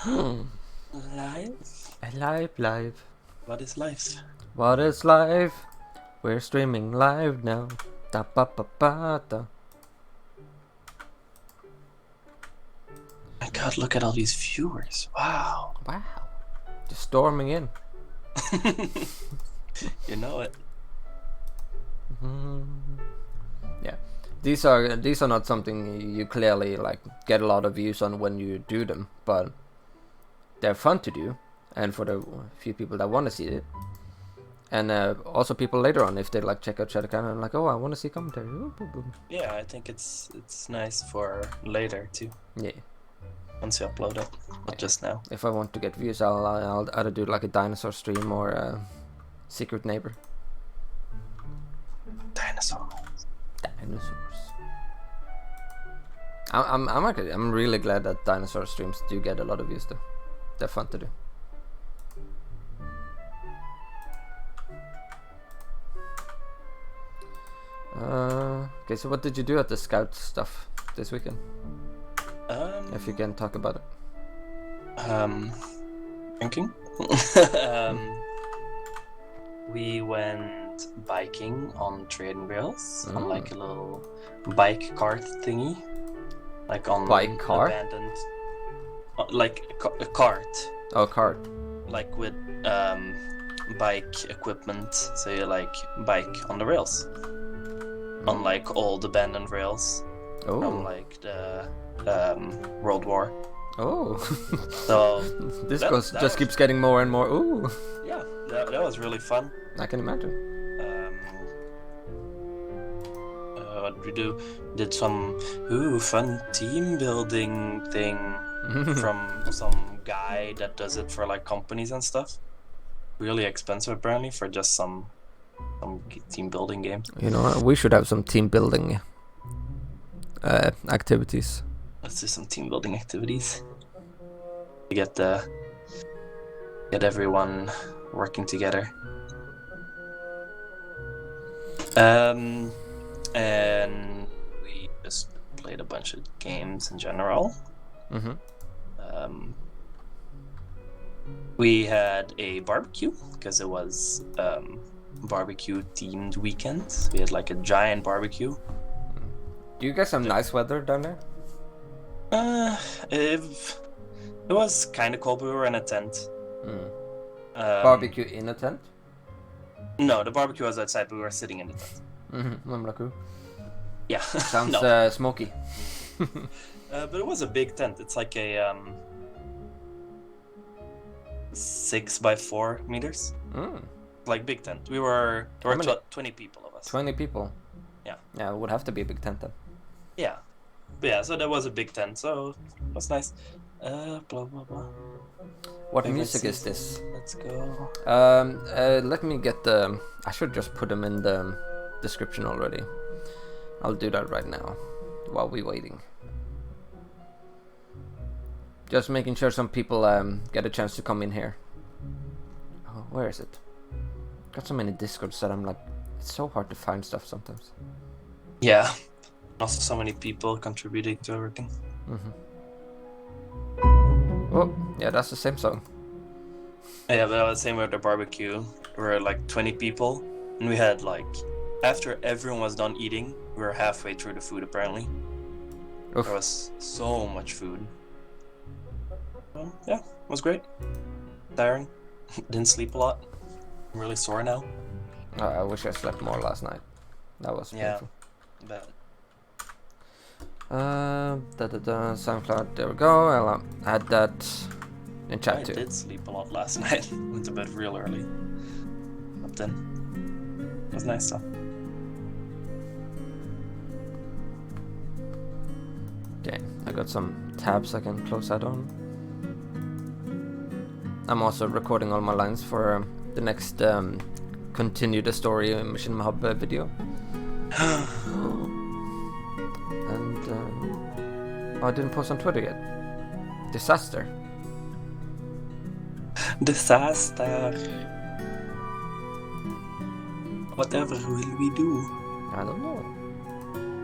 Life? Live. What is life? What is life? We're streaming live now. Da ba ba ba da. My God, look at all these viewers. Wow. Wow. Just storming in. You know it. Yeah. These are not something you clearly like get a lot of views on when you do them, but they're fun to do, and for the few people that want to see it, and also people later on if they like check out Shadowcan and like, oh, I want to see commentary. Yeah, I think it's nice for later too. Yeah. Once you upload it, not just now. If I want to get views, I'll either do like a dinosaur stream or a secret neighbor. Dinosaurs. I'm really glad that dinosaur streams do get a lot of views though. They're fun to do. Okay, so what did you do at the scout stuff this weekend? If you can talk about it. Drinking. We went biking on trading rails on like a little bike cart thingy, like on bike cart, abandoned, like a cart. Oh, cart. Like with bike equipment, so you like bike on the rails, on like old abandoned rails from like the World War. Oh. So this just keeps getting more and more. Ooh. Yeah, that was really fun. I can imagine. What did we do? Did some fun team building thing from some guy that does it for like companies and stuff. Really expensive apparently for just some team building game. You know, we should have some team building activities. Let's do some team building activities. To get everyone working together. And we just played a bunch of games in general. We had a barbecue because it was barbecue themed weekend. We had like a giant barbecue. Do you guys have nice weather down there? It was kind of cold. We were in a tent. Barbecue in a tent? No, the barbecue was outside, but we were sitting in the tent. Yeah. Sounds smoky. But it was a big tent. It's like a 6 by 4 meters. Like big tent. There were 20 people of us. 20 people? Yeah. Yeah, it would have to be a big tent then. Yeah. But yeah, so that was a big tent, so it was nice. Blah blah blah. What music is this? Let's go. Let me get the... I should just put them in the description already. I'll do that right now, while we're waiting. Just making sure some people get a chance to come in here. Oh, where is it? Got so many Discords that I'm like... It's so hard to find stuff sometimes. Yeah. Also so many people contributing to everything. Oh, yeah, that's the same song. Yeah, but I was saying with the barbecue, we were like 20 people, and we had like, after everyone was done eating, we were halfway through the food apparently. Oof. There was so much food. Yeah, it was great. Tiring. Didn't sleep a lot. I'm really sore now. I wish I slept more last night. That was painful. Yeah, SoundCloud, there we go. I'll add that in chat too. I did sleep a lot last night. Went to bed real early. But then it was nice stuff. Okay, I got some tabs I can close that on. I'm also recording all my lines for the next Continue the Story Mission Hub video. And I didn't post on Twitter yet. Disaster. Whatever will we do? I don't know.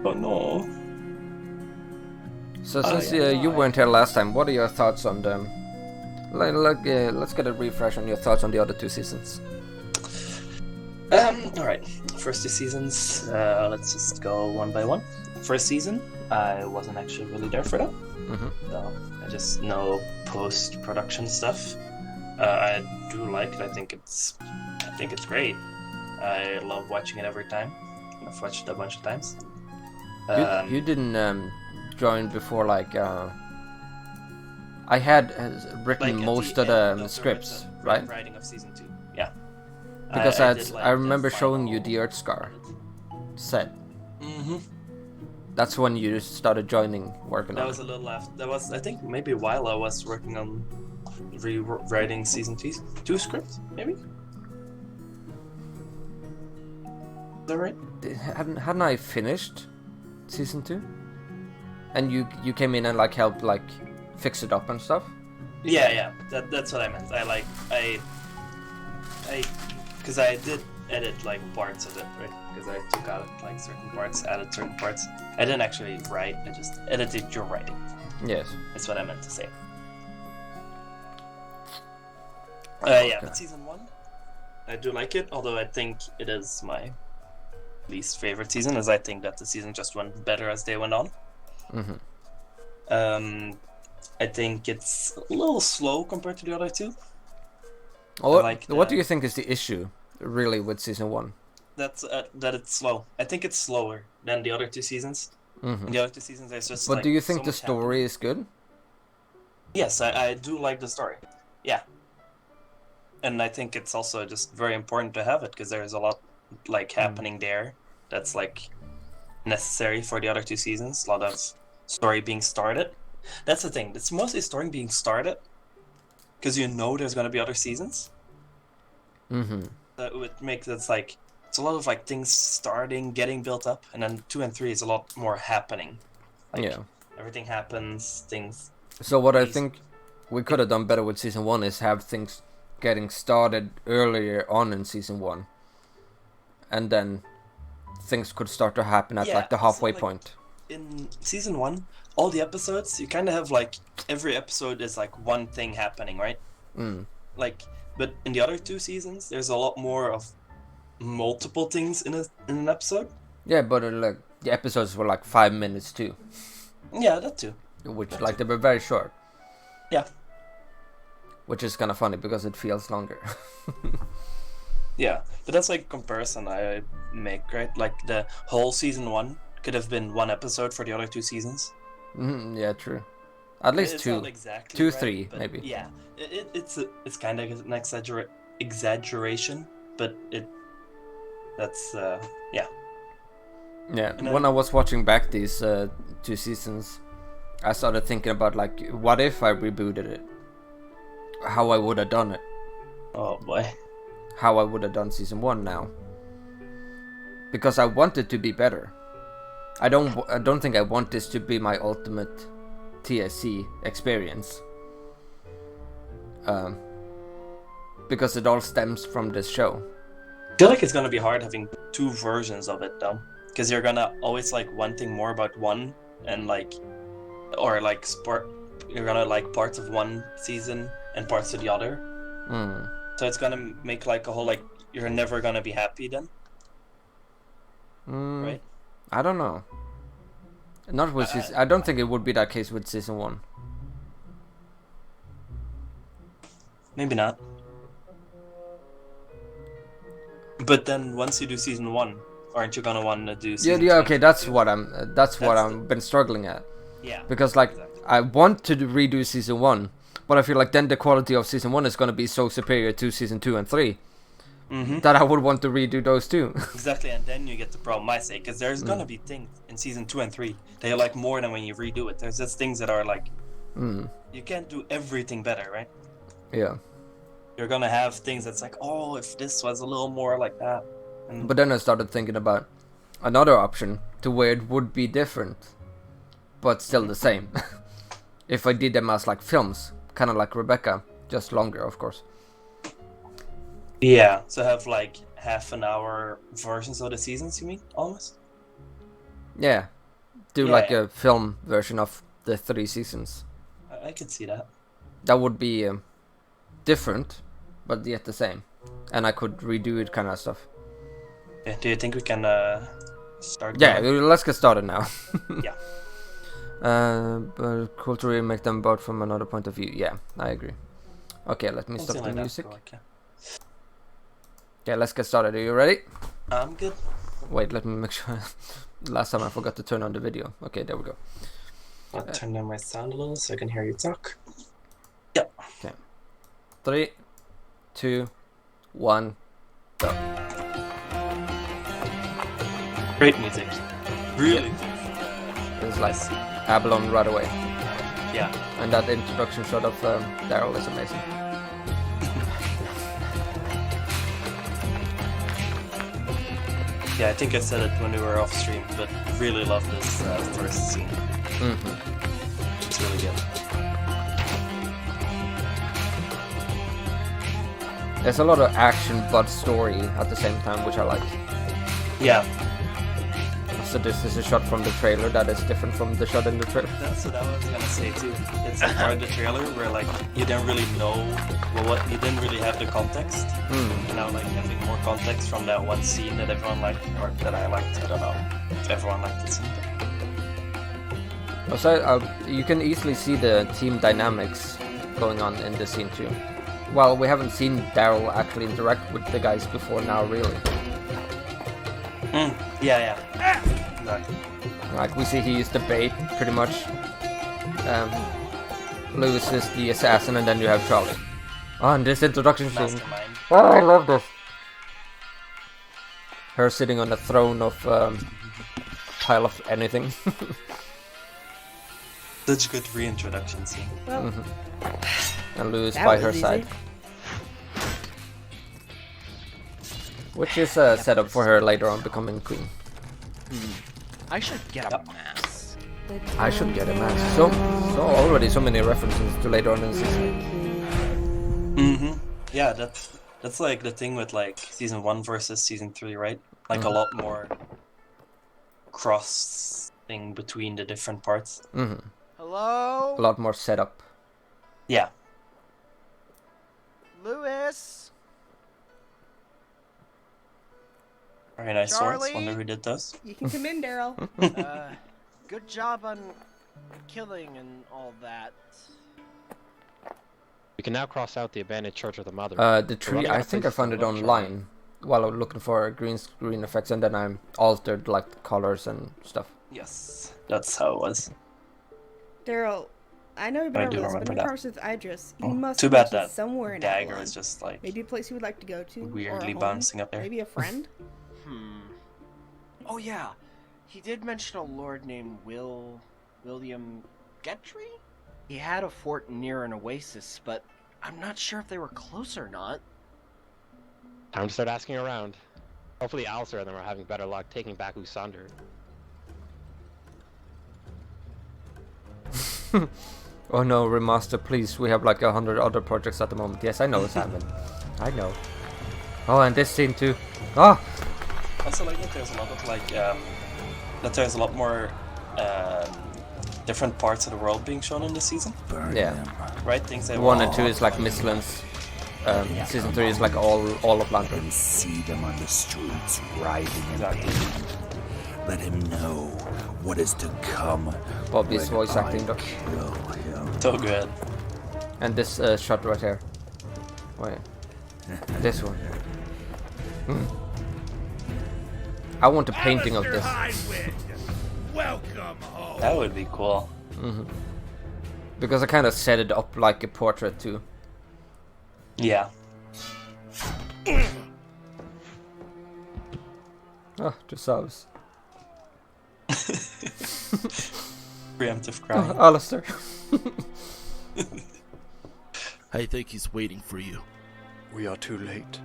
Oh no. So since you weren't here last time, what are your thoughts on the Let's get a refresh on your thoughts on the other 2 seasons. All right. First 2 seasons. Let's just go one by one. First season, I wasn't actually really there for that. So I just know post-production stuff. I do like it. I think it's great. I love watching it every time. I've watched it a bunch of times. You didn't join before, like I had written like most of the scripts, right? Writing of season 2. Yeah. Because did, I remember the showing you final the Earth Scar set. Mm-hmm. That's when you started joining, working on That was a little after. That was, I think, maybe while I was working on rewriting season 2 script, maybe? Is that right? Hadn't I finished season 2? And you came in and like helped like fix it up and stuff? Yeah. That's what I meant. Because I did edit like parts of it, right? Because I took out like certain parts, added certain parts. I didn't actually write. I just edited your writing. Yes. That's what I meant to say. Yeah, but season 1, I do like it. Although I think it is my least favorite season, as I think that the season just went better as they went on. I think it's a little slow compared to the other 2. What do you think is the issue, really, with season 1? That's that it's slow. I think it's slower than the other 2 seasons. In the other 2 seasons, there's just. But like, do you think so the much story happening. is good? Yes, I do like the story. Yeah. And I think it's also just very important to have it because there's a lot like happening there that's like necessary for the other 2 seasons. A lot of story being started. That's the thing. It's mostly story being started because you know there's gonna be other seasons. That would make it's like it's a lot of like things starting, getting built up, and then 2 and 3 is a lot more happening. Like, everything happens, things. So what I think we could have done better with season 1 is have things getting started earlier on in season 1, and then things could start to happen at like the halfway point. In season 1, all the episodes, you kind of have like every episode is like one thing happening, right? Like, but in the other 2 seasons, there's a lot more of multiple things in an episode. Yeah, but like the episodes were like 5 minutes too. Yeah, that too. Which like they were very short. Yeah. Which is kind of funny because it feels longer. Yeah, but that's like comparison I make, right? Like the whole season 1 could have been 1 episode for the other 2 seasons. Yeah, true. At least it's 2. Not exactly 2, right, 3, maybe. Yeah, it's kind of an exaggeration, but that's yeah. Yeah, when I was watching back these 2 seasons, I started thinking about like, what if I rebooted it? How I would have done it. Oh boy. How I would have done season 1 now. Because I want it to be better. I don't think I want this to be my ultimate TSC experience. Because it all stems from this show. I feel like it's gonna be hard having 2 versions of it though, because you're gonna always like one thing more about one, and like, or like you're gonna like parts of one season and parts of the other. So it's gonna make like a whole like you're never gonna be happy then. Right? I don't know. Not with season. I don't think it would be that case with season 1. Maybe not. But then once you do season 1, aren't you gonna want to do season Yeah, okay, that's what I'm been struggling at. Yeah. Because like exactly. I want to redo season 1, but I feel like then the quality of season 1 is gonna be so superior to season 2 and 3 that I would want to redo those too. Exactly, and then you get the problem I say, because there's gonna be things in season 2 and 3 that are like more than when you redo it. There's just things that are like you can't do everything better, right? Yeah. You're gonna have things that's like, oh, if this was a little more like that. But then I started thinking about another option to where it would be different, but still the same. If I did them as like films, kind of like Rebecca, just longer, of course. Yeah, so have like half-an-hour versions of the seasons, you mean, almost? Yeah, do a film version of the 3 seasons. I could see that. That would be different, but yet the same, and I could redo it, kind of stuff. Yeah, do you think we can start? Yeah, going? let's get started now. Yeah. But cool to remake them both from another point of view. Yeah, I agree. Okay, let me stop the music. Yeah, let's get started. Are you ready? I'm good. Wait, let me make sure. Last time I forgot to turn on the video. Okay, there we go. I'll turn down my sound a little so I can hear you talk. Yeah. Okay. 3, 2, 1, go. Great music. Really. Yeah. It's like Abalone right away. Yeah. And that introduction shot of Daryl is amazing. Yeah, I think I said it when we were off stream, but really love this first scene. It's really good. There's a lot of action but story at the same time, which I like. Yeah. So this is a shot from the trailer that is different from the shot in the trailer. That's what I was gonna say too. It's like part of the trailer where like you didn't really know what you didn't really have the context. And now like having more context from that one scene that everyone liked or that I liked. I don't know if everyone liked the scene. Also, you can easily see the team dynamics going on in this scene too. Well, we haven't seen Daryl actually interact with the guys before now, really. Yeah. Exactly. Like, we see he used the bait, pretty much. Lewis is the assassin, and then you have Charlie. Oh, and this introduction scene. Mastermind. Oh, I love this. Her sitting on the throne of pile of anything. Such a good reintroduction scene. Well, And Lewis that by was her easy. side. Which is a setup for her later on becoming queen. I should get a mask. I should get a mask. So already so many references to later on in the season. Yeah, that's like the thing with like season 1 versus season 3, right? Like a lot more crossing between the different parts. Hello? A lot more setup. Yeah. Lewis? Very nice swords. Charlie? Wonder who did those. You can come in, Daryl. Good job on killing and all that. We can now cross out the abandoned Church of the Mother. The tree, I think I found it online while I was looking for green screen effects, and then I altered like the colors and stuff. Yes, that's how it was. Daryl, I know you've I been do over this, but remember in that. regards to Idris, Oh, you must too have bad mentioned that somewhere in dagger Avalon. is just like Maybe a place you would like to go to, or a weirdly home, bouncing up there. maybe a friend. Oh yeah, he did mention a lord named William Getry? He had a fort near an oasis, but I'm not sure if they were close or not. Time to start asking around. Hopefully Alistair and them are having better luck taking back Usander. Oh no, remaster, please. We have like 100 other projects at the moment. Yes, I know, Simon. I know. Oh, and this scene too. Oh! Also, like that there's a lot of like that there's a lot more different parts of the world being shown in this season. Yeah. Right? Things that 1 and 2 is like Mistlands. Season 3 is like all of London. See them on the streets riding in Exactly. pain. Let him know what is to come. Bobby's when voice I acting though. kill him. So good. And this shot right here. Wait. This one. I want a painting of this. Welcome home. That would be cool. Because I kind of set it up like a portrait too. Yeah. Oh, just house. Preemptive crime. Alistair. I think he's waiting for you. We are too late.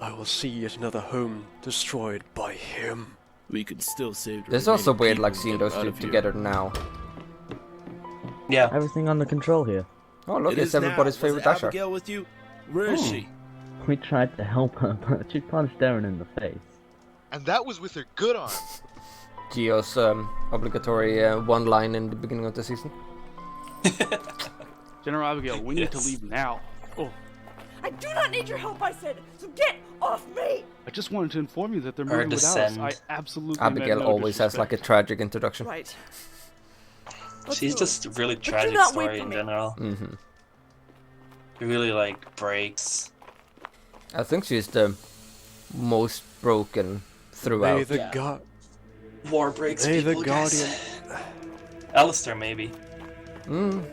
I will see yet another home destroyed by him. We can still save the This is also remaining weird, people like and seeing get those out two of here. together now. Yeah. Everything under control here. Oh look, It it's is now. everybody's Was favorite it Dasher. Abigail with you? Where is she? We tried to help her, but she punched Darren in the face. And that was with her good arm. Gio's obligatory one line in the beginning of the season. General Abigail, we need to Yes. leave now. Oh. I do not need your help, I said, so get off me! I just wanted to inform you that they're Or moving without us. descend. I absolutely Abigail meant no always has like a disrespect. tragic introduction. Right. She's just a really tragic not wait story for in me. general. Mm-hmm. It really like breaks. I think she's the most broken throughout. May the god. War breaks May people, the guys. guardian. Alistair, maybe. Mm.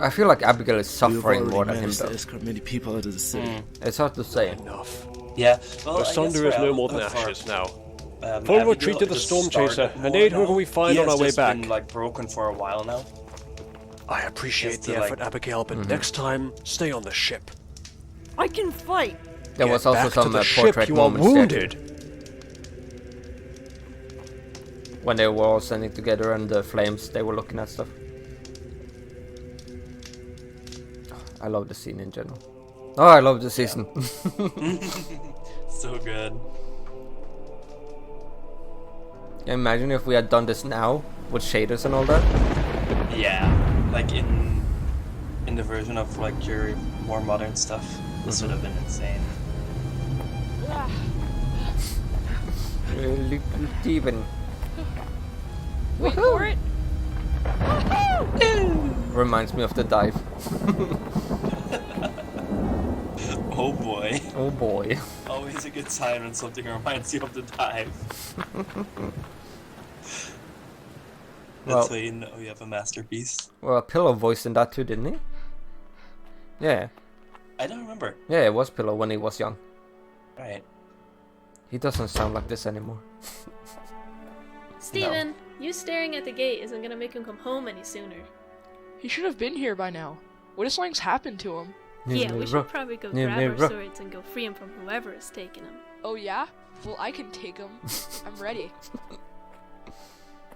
I feel like Abigail is suffering more than him managed to though. escort many people out of the city. It's hard to say. Enough. Yeah. Well, The I guess Sunder for is no Al- more than for, ashes now. Forward Forward retreat to the Storm Chaser and aid whoever we find on our way back. Been, like broken for a while now. I appreciate Just the to, effort, Abigail, but next time, stay on the ship. I can fight! There was also Back to some the ship, portrait you are moments there wounded. when they were all standing together and the flames, they were looking at stuff. I love the scene in general. Oh, I love the season. So good. Imagine if we had done this now with shaders and all that. Yeah, like in the version of like your more modern stuff, this would have been insane. Little Steven. Wait for it. Reminds me of the dive. Oh boy. Oh boy. Always a good sign when something reminds you of the dive. That's how you know you have a masterpiece. Well, Pillow voiced in that too, didn't he? Yeah. I don't remember. Yeah, it was Pillow when he was young. Right. He doesn't sound like this anymore. Steven, you staring at the gate isn't gonna make him come home any sooner. He should have been here by now. What if something's happened to him? Yeah, we should probably go grab our swords and go free him from whoever is taking him. Oh yeah? Well, I can take him. I'm ready.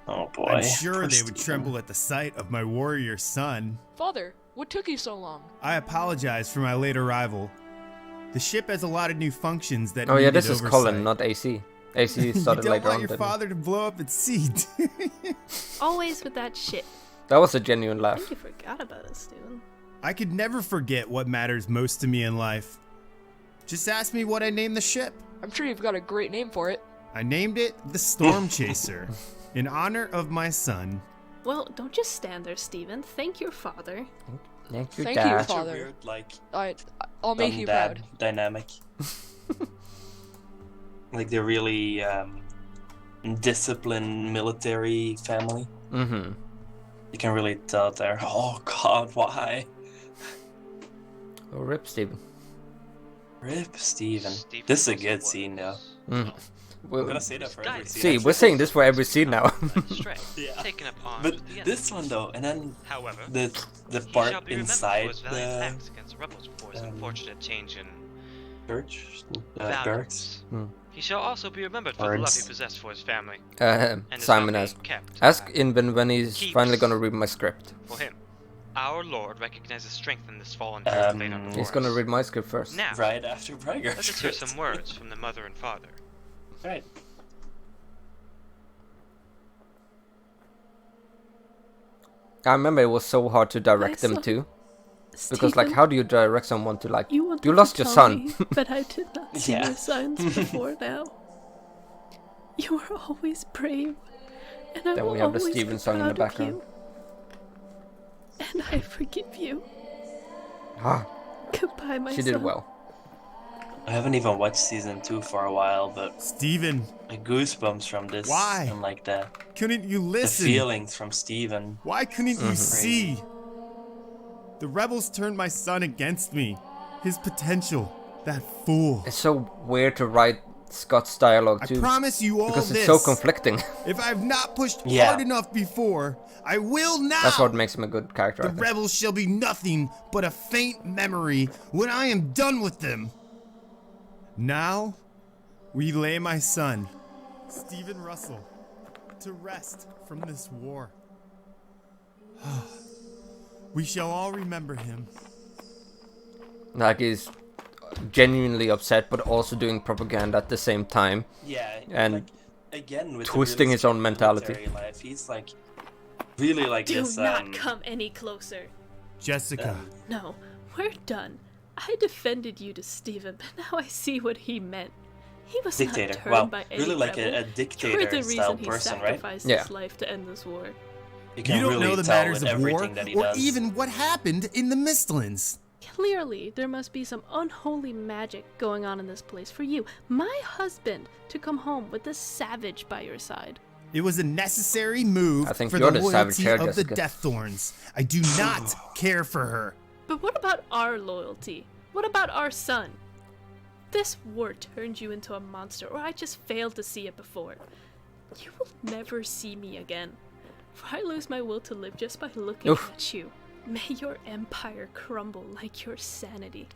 Oh boy. I'm sure they would tremble at the sight of my warrior son. Father, what took you so long? I apologize for my late arrival. The ship has a lot of new functions that Oh yeah, needed this is oversight. Colin, not AC. AC started you don't later want on. your didn't father to blow up at sea. Always with that shit. That was a genuine I laugh. think you forgot about us, Steven. I could never forget what matters most to me in life. Just ask me what I named the ship. I'm sure you've got a great name for it. I named it the Storm Chaser, in honor of my son. Well, don't just stand there, Steven. Thank your father. Thank you, Thank Dad. you, Such a Father. weird, like, I'll make you dad proud. dynamic. Like they're really disciplined military family. Mm-hmm. You can really tell there. Oh God, why? Oh, rip, Steven. Rip Steven. This is a good scene, though. Mm. We're gonna say that for every scene. See, we're saying this for every scene now. Yeah. But this one though, and then the part inside the unfortunate change in church, values. barracks. He shall also be remembered for the love he possessed for his family. and is Simon not asked. being kept. Ask Inven when he's Keeps finally gonna read my script. For him, our Lord recognizes strength in this fallen He's gonna read my script first. Now, right after Brager. let us hear some words from the mother and father. Right. I remember it was so hard to direct them too. Because like, how do you direct someone to like, you lost your son? Me, but I did not see Yeah. your sons before now. You are always brave, and I Then will we have the always Steven be song in the proud of background. you. And I forgive you. Ah, Goodbye, my she son. did well. I haven't even watched season 2 for a while, but Steven, like goosebumps from this. Why? And like the couldn't you listen? The feelings from Steven. Why couldn't Mm-hmm. you see? The rebels turned my son against me. His potential. That fool. It's so weird to write Scott's dialogue I too. promise you all because this. it's so conflicting. If I've not pushed Yeah. hard enough before, I will now. That's what makes him a good character. I The think. rebels shall be nothing but a faint memory when I am done with them. Now, we lay my son, Stephen Russell, to rest from this war. We shall all remember him. Like he's genuinely upset, but also doing propaganda at the same time. Yeah, and like, again with the twisting really his own strict mentality. military life, he's like really like Do this. not come any closer. Jessica. No, we're done. I defended you to Stephen, but now I see what he meant. He was dictator. not turned Wow, by any really like rebel. a You're the dictator style reason he person, right? sacrificed his life to end this war. You You don't really know the tell matters with of war, everything that he or does. even what happened in the Mistlands. Clearly, there must be some unholy magic going on in this place for you, my husband, to come home with this savage by your side. It was a necessary move I think for you're the the savage loyalty here, of the Jessica. Deaththorns. I do not care for her. But what about our loyalty? What about our son? This war turned you into a monster, or I just failed to see it before. You will never see me again, for I lose my will to live just by looking at you. May your empire crumble like your sanity.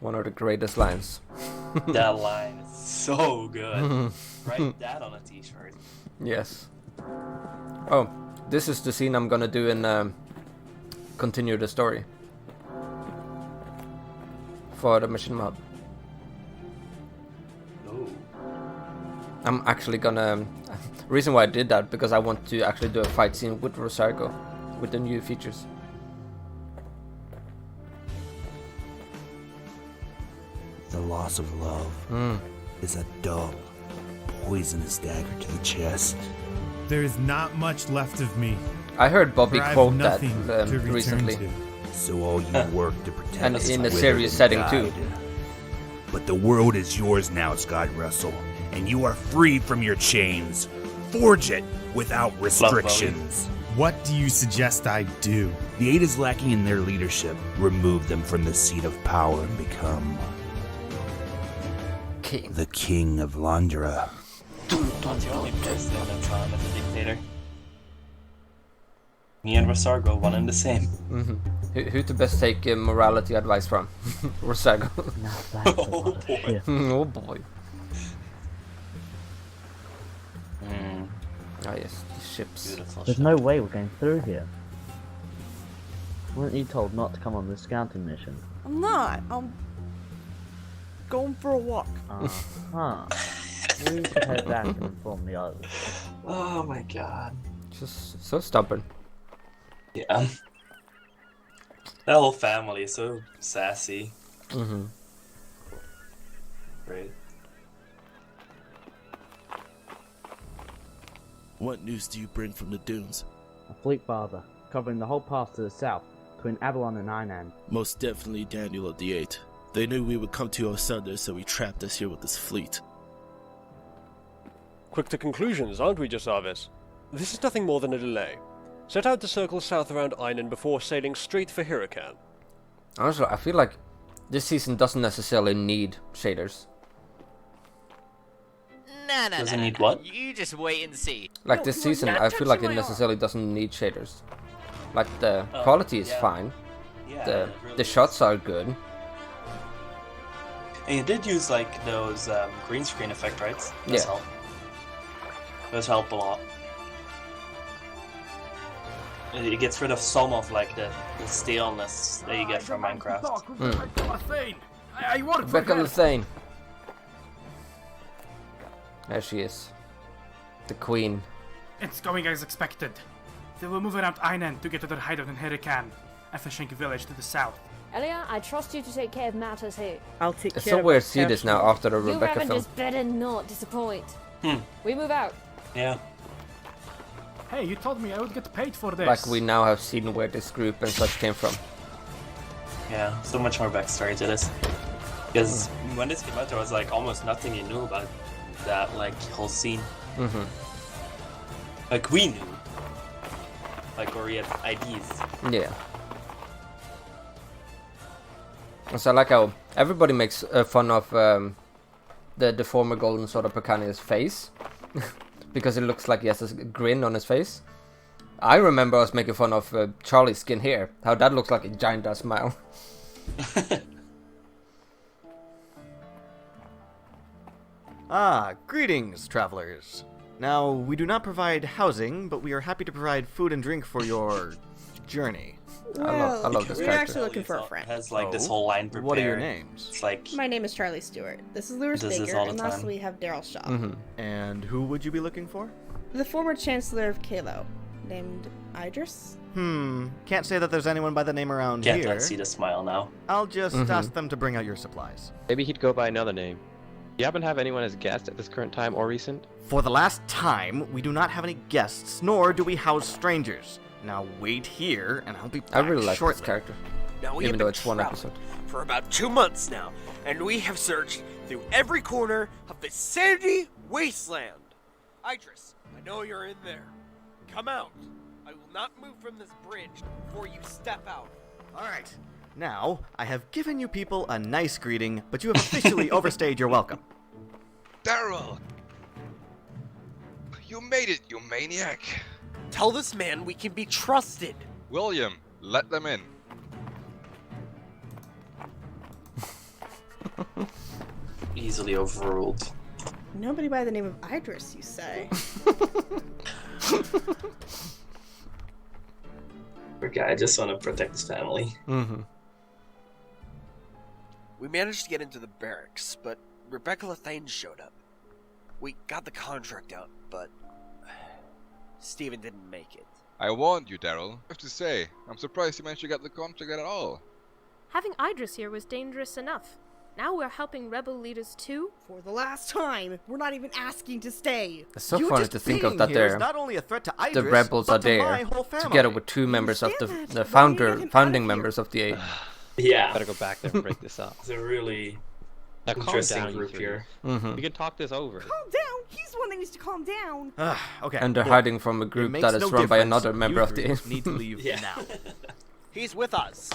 One of the greatest lines. That line is so good. Write that on a t-shirt. Yes. Oh, this is the scene I'm gonna do in continue the story for the mission mod. Oh. I'm actually gonna. Reason why I did that because I want to actually do a fight scene with Rosario with the new features. The loss of love is a dull, poisonous dagger to the chest. There is not much left of me. I heard Bobby for I have quote that nothing to return recently. to. So all you work to protect And us in a withered serious and setting, died. too. But the world is yours now, Scott Russell, and you are free from your chains. Forge it without restrictions. What do you suggest I do? The Eight is lacking in their leadership. Remove them from the seat of power and become King. The King of Londra. Not the only person that's on as a dictator. Me and Rosario, one and the same. Who to best take morality advice from? Rosario. Oh boy. Oh boy. Mm. Ah yes, these ships. Beautiful There's ship. no way we're going through here. Weren't you told not to come on this scouting mission? I'm not. I'm going for a walk. Uh-huh. We should head back and inform the others. Oh my god. Just so stubborn. Yeah. That whole family is so sassy. Great. What news do you bring from the dunes? A fleet father, covering the whole path to the south, between Avalon and Inven. Most definitely Daniel of the Eight. They knew we would come to Asunder, so he trapped us here with this fleet. Quick to conclusions, aren't we, Jasarvis? This is nothing more than a delay. Set out to circle south around Einen before sailing straight for Huracan. Honestly, I feel like this season doesn't necessarily need shaders. No. Doesn't need what? You just wait and see. Like this you're season, not I feel like it touching my necessarily doesn't need shaders. Like the quality is yeah. fine. Yeah, The it really the is. shots are good. And you did use like those green screen effect, right? Those Yeah. help. Those help a lot. It gets rid of some of like the staleness that you get from Minecraft. Rebecca Lethane. There she is. The queen. It's going as expected. They will move around Einen to get to their hideout in Huracan, a fishing village to the south. Elia, I trust you to take care of matters here. I'll take It's care so of weird to see this now after the You Rebecca film. Ravengers better not disappoint. Hmm. We move out. Yeah. Hey, you told me I would get paid for this. Like we now have seen where this group and such came from. Yeah, so much more backstory to this. Because when this came out, there was like almost nothing you knew about that like whole scene. Like we knew. Like, or we had ideas. Yeah. So I like how everybody makes fun of the former Golden Sword of Picania's face. Because it looks like he has a grin on his face. I remember us making fun of Charlie's skin here. How that looks like a giant ass smile. Greetings, travelers. Now, we do not provide housing, but we are happy to provide food and drink for your journey. Well, I love this we're character. actually looking for a friend. Has like this whole line prepared. What are your names? It's like My name is Charlie Stewart. This is Lewis Does this Baker, all the and lastly time. we have Daryl Shaw. And who would you be looking for? The former Chancellor of Kalo. Named Idris? Can't say that there's anyone by the name around Can't here. unsee the smile now. I'll just ask them to bring out your supplies. Maybe he'd go by another name. Do you happen to have anyone as guest at this current time or recent? For the last time, we do not have any guests, nor do we house strangers. Now wait here, and I'll be back I really like shortly. this character. Now we Even have though been it's one traveling episode. for about 2 months now, and we have searched through every corner of the sandy wasteland. Idris, I know you're in there. Come out. I will not move from this bridge before you step out. Alright. Now, I have given you people a nice greeting, but you have officially overstayed your welcome. Daryl! You made it, you maniac! Tell this man we can be trusted. William, let them in. Easily overruled. Nobody by the name of Idris, you say? Poor guy, I just want to protect his family. We managed to get into the barracks, but Rebecca Lethane showed up. We got the contract out, but Steven didn't make it. I warned you, Daryl. I have to say, I'm surprised you managed to get the contract at all. Having Idris here was dangerous enough. Now we're helping rebel leaders too? For the last time, we're not even asking to stay. It's so funny to think of that Is not only a threat to Idris, the rebels but are to my there whole family. together with two members of the founding members of the Eight. Yeah. Better go back there and break this up. It's a really Now calm interesting down, you group three. here. We can talk this over. Calm down. He's the one that needs to calm down. Okay. And they're look, hiding from a it group makes that is no run by difference. another member You of the three Eight. need to leave Yeah. now. He's with us.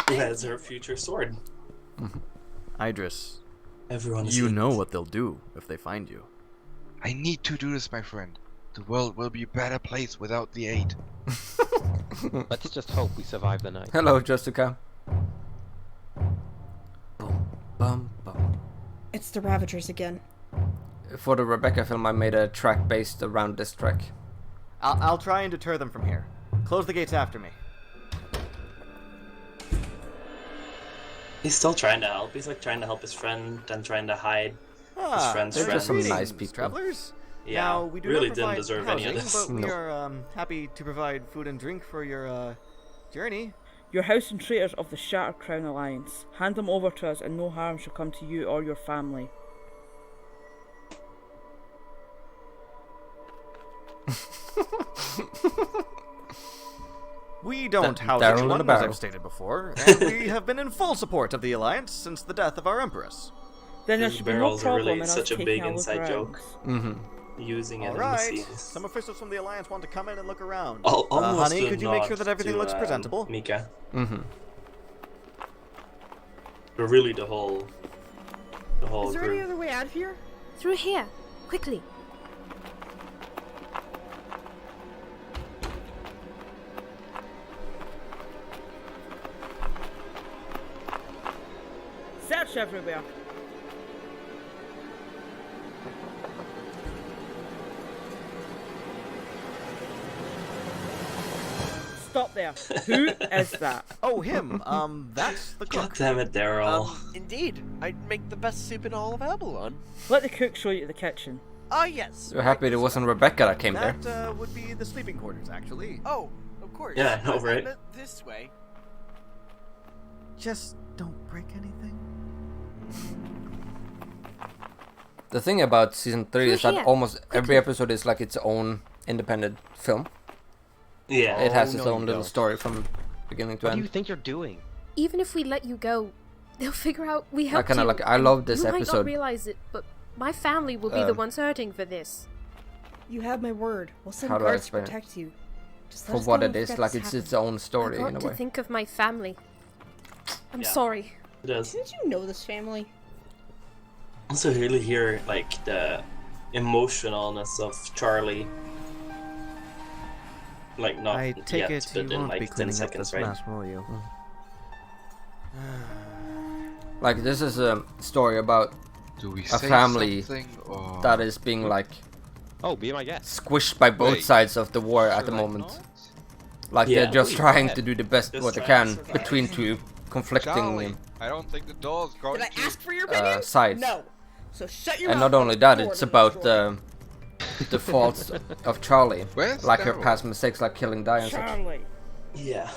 Who has her future sword? Idris, Everyone is you in. know what they'll do if they find you. I need to do this, my friend. The world will be a better place without the Eight. Let's just hope we survive the night. Hello, Jessica. Boom, bum, bum. It's the Ravagers again. For the Rebecca film, I made a track based around this track. I'll try and deter them from here. Close the gates after me. He's still trying to help. He's like trying to help his friend and trying to hide his friend's they're friend. just some nice Greetings, people. travelers. Yeah, Now, we do really not didn't provide deserve housing, any of this. but we No. are happy to provide food and drink for your journey. Your house and traitors of the Shattered Crown Alliance. Hand them over to us and no harm shall come to you or your family. We don't house Daryl in anyone, the as barrel. I've stated before, and we have been in full support of the Alliance since the death of our Empress. Then there These should be no barrels are problem really in us such a taking big a look inside around. joke. Mm-hmm. Using it in the Alright, scenes. some officials from the Alliance want to come in and look around. Almost honey, a could you make nod sure that everything to, looks presentable? Mika. Mm-hmm. But really the whole Is there any group. other way out of here? Through here, quickly. Search everywhere. Stop there. Who is that? Oh, him. That's the God cook. damn it, Daryl. Indeed. I'd make the best soup in all of Avalon. Let the cook show you the kitchen. Ah, yes. You're happy it wasn't Rebecca that came there. That would be the sleeping quarters, actually. Oh, of course. Yeah, I know, right? I meant this way. Just don't break anything. The thing about season 3 Through is that here, almost every quickly. episode is like its own independent film. Yeah. It has Oh, its no, own you little don't. story from beginning to What do end. you think you're doing? Even if we let you go, they'll figure out we I helped kinda you. like- I and love this you might episode. not realize it, but my family will be the Um, ones hurting for this. You have my word. We'll send How do I guards to explain it? protect you. Just let For us what know it if is, that like does it's happen. its own I story in want a to way. think of my family. I'm Yeah. sorry. It does. Didn't you know this family? Also really hear like the emotionalness of Charlie. Like not I take yet, it but you in won't like be 10 cleaning up seconds, this right? mess, will you? Like this is a story about Do we a say family something, or... that is being like Oh, be my guest. squished by both Wait, sides of the war at the should I moment. not? Like Yeah, they're just please, trying go to ahead. do the best Just what they trying to can survive. between two conflicting Charlie, I don't think the door's going Did I to... ask for your opinion? sides. No. So shut your And mouth. not only and that, door it's to the about destroyer. the faults of Charlie. Where's Like her Daryl? past mistakes like killing Di and such. Charlie. Yeah.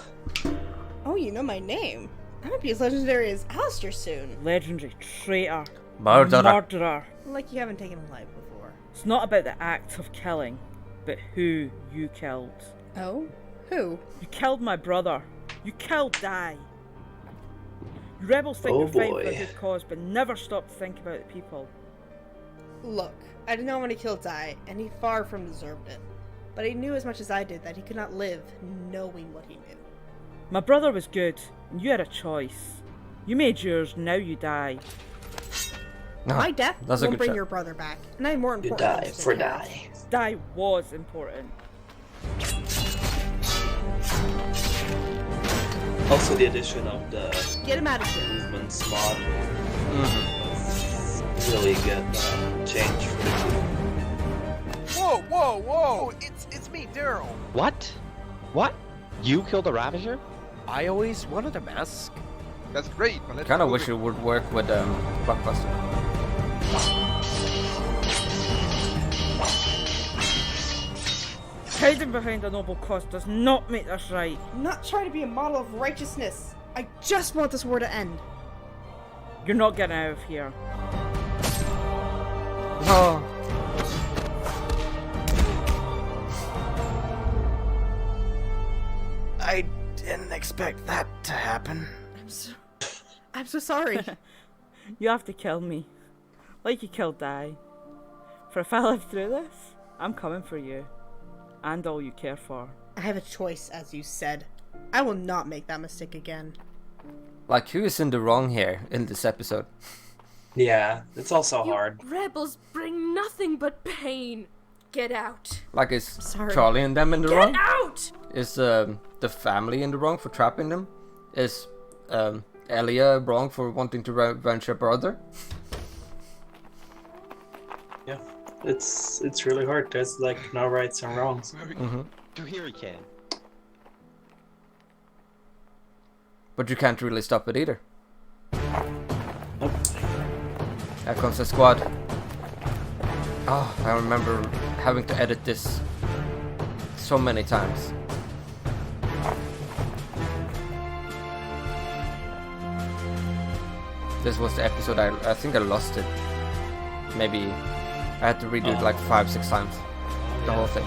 Oh, you know my name. I might be as legendary as Alistair soon. Legendary traitor. Murderer. Murderer. Like you haven't taken a life before. It's not about the act of killing, but who you killed. Oh? Who? You killed my brother. You killed Di. You rebels think Oh you're fighting for a boy. good cause, but never stop to think about the people. Look, I did not want to kill Di, and he far from deserved it. But he knew as much as I did that he could not live knowing what he knew. My brother was good, and you had a choice. You made yours, now you die. My death that's a won't good bring shot. your brother back, and I have more You important die things to for take care of. die. Die was important. Also, the addition of the Get him out of here. movements mod was really good change for the team. Whoa, whoa, whoa! It's me, Daryl. What? What? You killed the Ravager? I always wanted a mask. That's great, but let's Kind of move wish it would work with Blockbuster. Hiding behind a noble cause does not make us right. I'm not trying to be a model of righteousness. I just want this war to end. You're not getting out of here. Oh. I didn't expect that to happen. I'm so sorry. You have to kill me. Like you killed Di. For if I live through this, I'm coming for you. And all you care for. I have a choice, as you said. I will not make that mistake again. Like, who is in the wrong here in this episode? Yeah, it's also hard. Rebels bring nothing but pain. Get out. Like, is Sorry. Charlie and them in the Get wrong? out! Is the family in the wrong for trapping them? Is Elia wrong for wanting to revenge her brother? Yeah, it's really hard. There's like no rights and wrongs. Do here he can. But you can't really stop it either. Here comes the squad. Oh, I remember having to edit this so many times. This was the episode I think I lost it. Maybe I had to redo it like 5-6 times. The whole thing.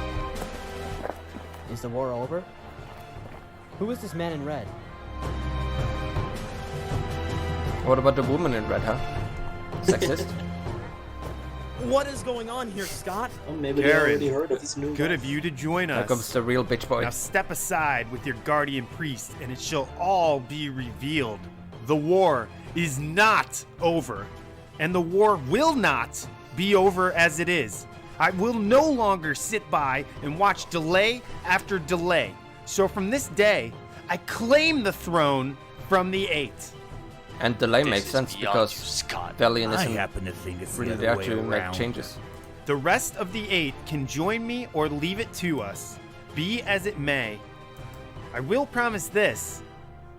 Is the war over? Who is this man in red? What about the woman in red, huh? Sexist? What is going on here, Scott? Oh, maybe they Garen, already heard of this new good guy. of you to join Here us. comes the real bitch boy. Now step aside with your guardian priest, and it shall all be revealed. The war is not over, and the war will not be over as it is. I will no longer sit by and watch delay after delay. So from this day, I claim the throne from the Eight. And delay This makes is sense beyond because you, Scott. Valiant I isn't happen to think it's the really other there way to make around. changes. The rest of the Eight can join me or leave it to us, be as it may. I will promise this.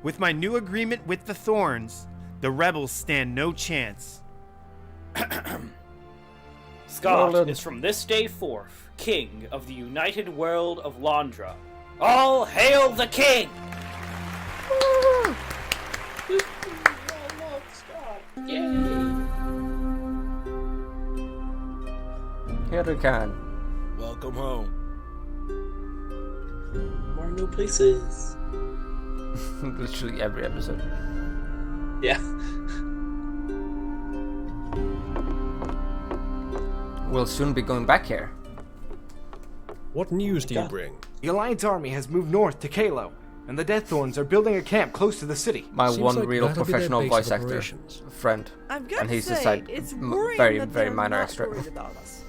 With my new agreement with the Thorns, the rebels stand no chance. Scott is from this day forth king of the united world of Londra. All hail the king! Here we can. Welcome home. More new places. Literally every episode. Yeah. We'll soon be going back here. What news do you bring? The Alliance army has moved north to Kalo, and the Deaththorns are building a camp close to the city. My Seems one like real that'll be their professional base of voice actor operations. friend. I've got And he's to a say, side it's m- worrying very, that very they're minor not extra. worried about us.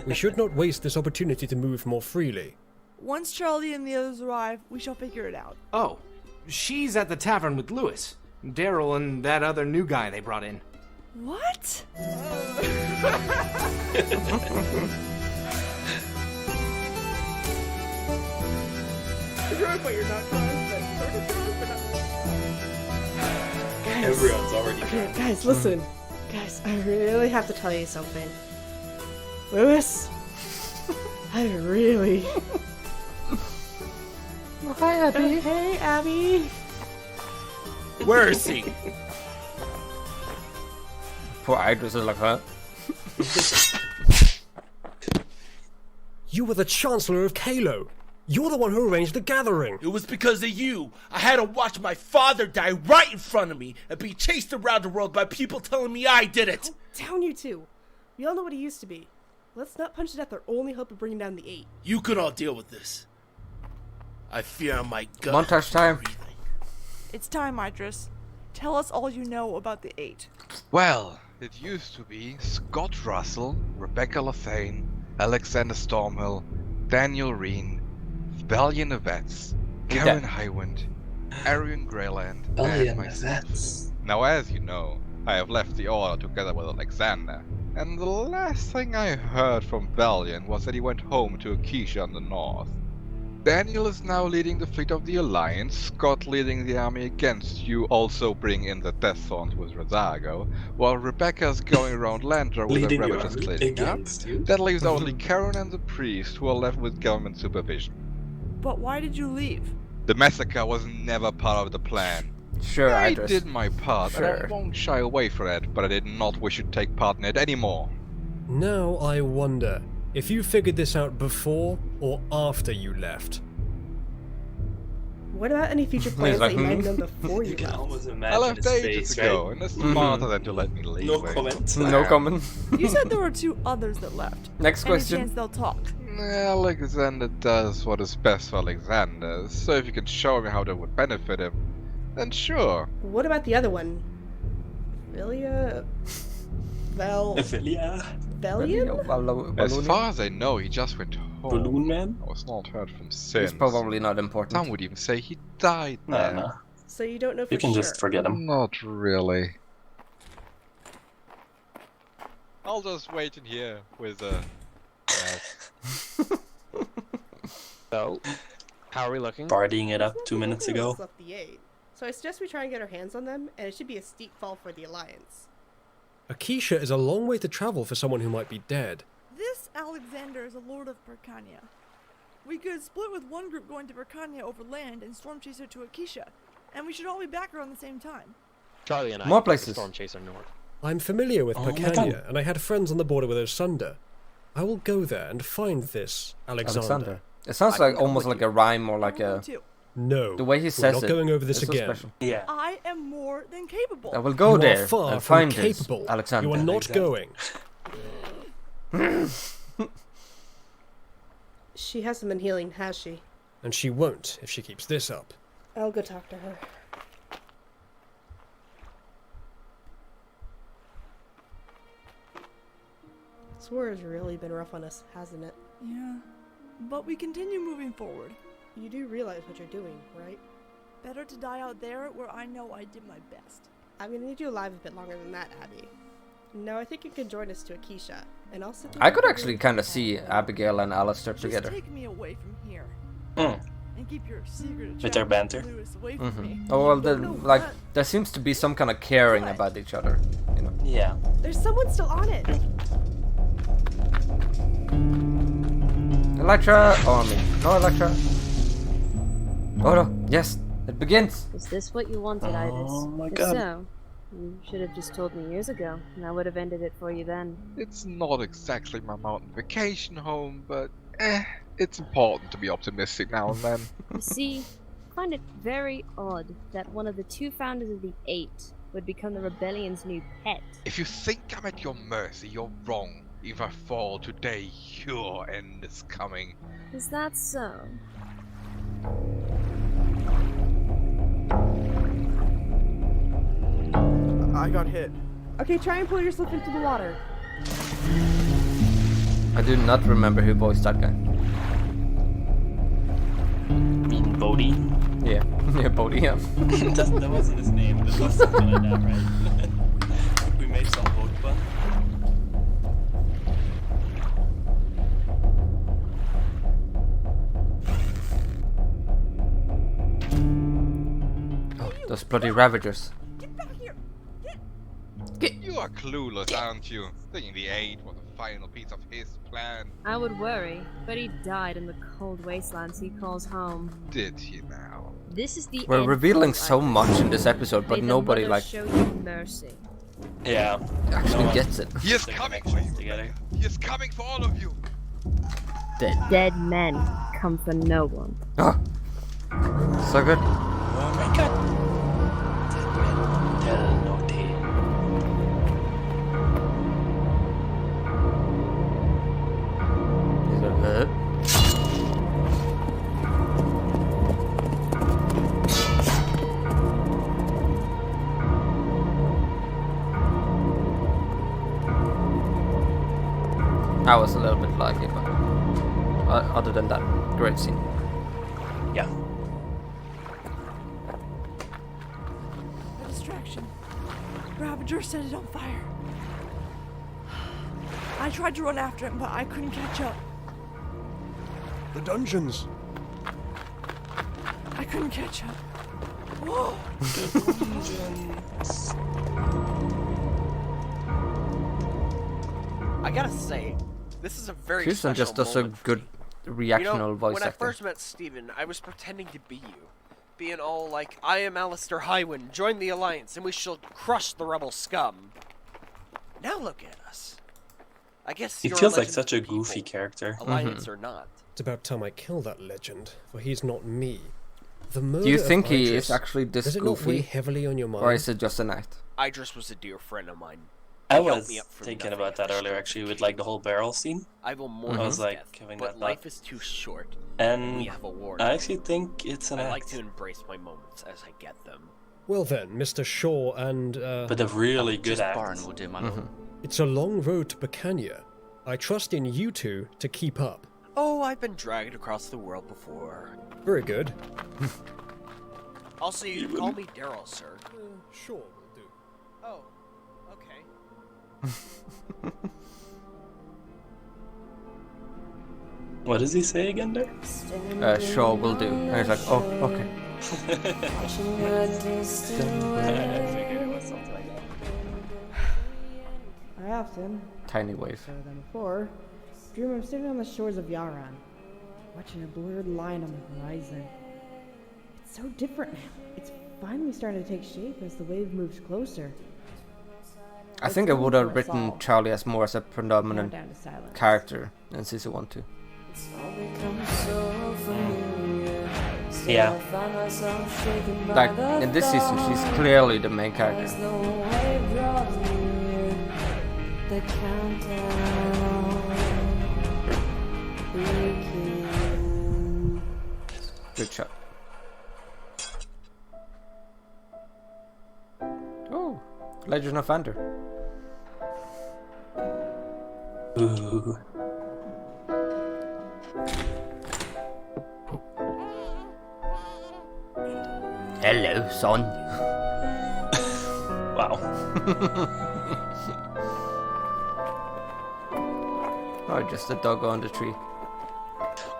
We should not waste this opportunity to move more freely. Once Charlie and the others arrive, we shall figure it out. Oh, she's at the tavern with Lewis, Daryl, and that other new guy they brought in. What? Everyone's already Okay, guys, listen. Guys, I really have to tell you something. Lewis, I really. Oh, hi, Abby. Hey, Abby. Where is he? Poor Idris is like, huh? You were the Chancellor of Kalo. You're the one who arranged the gathering. It was because of you. I had to watch my father die right in front of me and be chased around the world by people telling me I did it. Down, you two. We all know what he used to be. Let's not punch to death our only hope of bringing down the 8. You can all deal with this. I fear my gut. Montage time. It's time, Idris. Tell us all you know about the 8. Well, it used to be Scott Russell, Rebecca Lothane, Alexander Stormhill, Daniel Reen, Valiant Yvetts, Karen Highwind, Arian Greyland, and myself. Now, as you know, I have left the Order together with Alexander, and the last thing I heard from Valiant was that he went home to Akeisha in the north. Daniel is now leading the fleet of the Alliance, Scott leading the army against you, also bring in the Death Thorns with Rosago, while Rebecca's going around Landra with the Ravagers cleaning up. That leaves only Karen and the priest, who are left with government supervision. But why did you leave? The massacre was never part of the plan. Sure, I Idris. did my part, and Sure. I won't shy away from it, but I did not wish to take part in it anymore. Now I wonder if you figured this out before or after you left. What about any future plans that you might have done before you left? I left ages ago, and it's smarter than to let me leave. No comment. No comment. You said there were 2 others that left. Next question. Any chance they'll talk? Alexander does what is best for Alexander, so if you can show me how that would benefit him, then sure. What about the other one? Villia? Ophelia? Valiant? As far as I know, he just went home. Balloon Man? I was not heard from since. He's probably not important. Some would even say he died there. No. So you don't know for You can sure. just forget him. Not really. I'll just wait in here with So, how are we looking? Partying it up 2 minutes ago. Left the 8. So I suggest we try and get our hands on them, and it should be a steep fall for the Alliance. Akeisha is a long way to travel for someone who might be dead. This Alexander is a lord of Burkania. We could split with one group going to Burkania over land and storm chaser to Akeisha, and we should all be back around the same time. Charlie and I More can take places. a storm chaser north. I'm familiar with Oh my Burkania, God. and I had friends on the border with Osander. I will go there and find this Alexander. It sounds like almost like a rhyme or like a. No, The way he we're says not it. going over this is so again. special. Yeah. I am more than capable. I will go You are there far and from find this capable. Alexander. You are not going. She hasn't been healing, has she? And she won't if she keeps this up. I'll go talk to her. This war has really been rough on us, hasn't it? Yeah, but we continue moving forward. You do realize what you're doing, right? Better to die out there where I know I did my best. I'm gonna need you alive a bit longer than that, Abby. No, I think you can join us to Akeisha, and I'll sit. I could actually kind of see Abigail and Alistair Just together. take me away from here. Mm. And keep your secret With their banter. Lewis away from me. Oh well, like there seems to be some kind of caring about each other, you know. Yeah. There's someone still on it. Electra. Oh, I mean, no Electra. Oh no! Yes, it begins. Is this what you wanted, Idris? Oh my If God. so, you should have just told me years ago, and I would have ended it for you then. It's not exactly my mountain vacation home, but it's important to be optimistic now and then. You see, I find it very odd that one of the 2 founders of the 8 would become the rebellion's new pet. If you think I'm at your mercy, you're wrong. If I fall today, your end is coming. Is that so? I got hit. Okay, try and pull yourself into the water. I do not remember who voiced that guy. mean Bodhi? Yeah, yeah, Bodhi, yeah. That wasn't his name, but it was something like that, right? We made some boat fun. Oh, those bloody Ravagers. You are clueless, aren't you? Thinking the 8 was a final piece of his plan. I would worry, but he died in the cold wastelands he calls home. Did he now? This is the We're end revealing goal, so much in this episode, May but the nobody mother like show you mercy. Yeah. actually gets it. He is coming for you. Together. He is coming for all of you. Dead men come for no one. Oh, so good. Oh my god. Dead men tell no tale. Is it good? That was a little bit laggy, but other than that, great scene. Yeah. A distraction. Ravager set it on fire. I tried to run after him, but I couldn't catch up. The dungeons. I couldn't catch up. Whoa. I gotta say, this is a very Houston special just does a moment for good reactional voice when I acting. first met Steven, I was pretending to be you. Being all like, I am Alistair Highwind, join the Alliance, and we shall crush the rebel scum. Now look at us. I guess He you're feels a like legend such of a the people, goofy character. Alliance or not. It's about time I kill that legend, for he's not me. The murder Do you think of he Idris, is actually this does it not weigh goofy, heavily on your mind? or is it just an act? Idris was a dear friend of mine. I He helped was me up from thinking nothing about that earlier, actually, with like the whole barrel scene. I will mourn I was his like death, having but that life thought. is too short. And we have a war. I actually think it's an I act. like to embrace my moments as I get them. Well then, Mr. Shaw and But a really good act. It's a long road to Bacania. I trust in you two to keep up. Oh, I've been dragged across the world before. Very good. Also, you can call me Daryl, sir. Sure, will do. Oh, okay. What does he say again there? Sure, will do. And he's like, oh, okay. I figured it was something like that. I often, Tiny wave. better than before, dream of sitting on the shores of Yaran, watching a blurred line on the horizon. It's so different now. It's finally starting to take shape as the wave moves closer. I think I would have written Charlie as more as a predominant Countdown to silence. character in season 1 too. Yeah. Like in this season, she's clearly the main character. The countdown begins. Good shot. Oh, Legend of Vander. Ooh. Hello, son. Wow. Oh, just a doggo on the tree.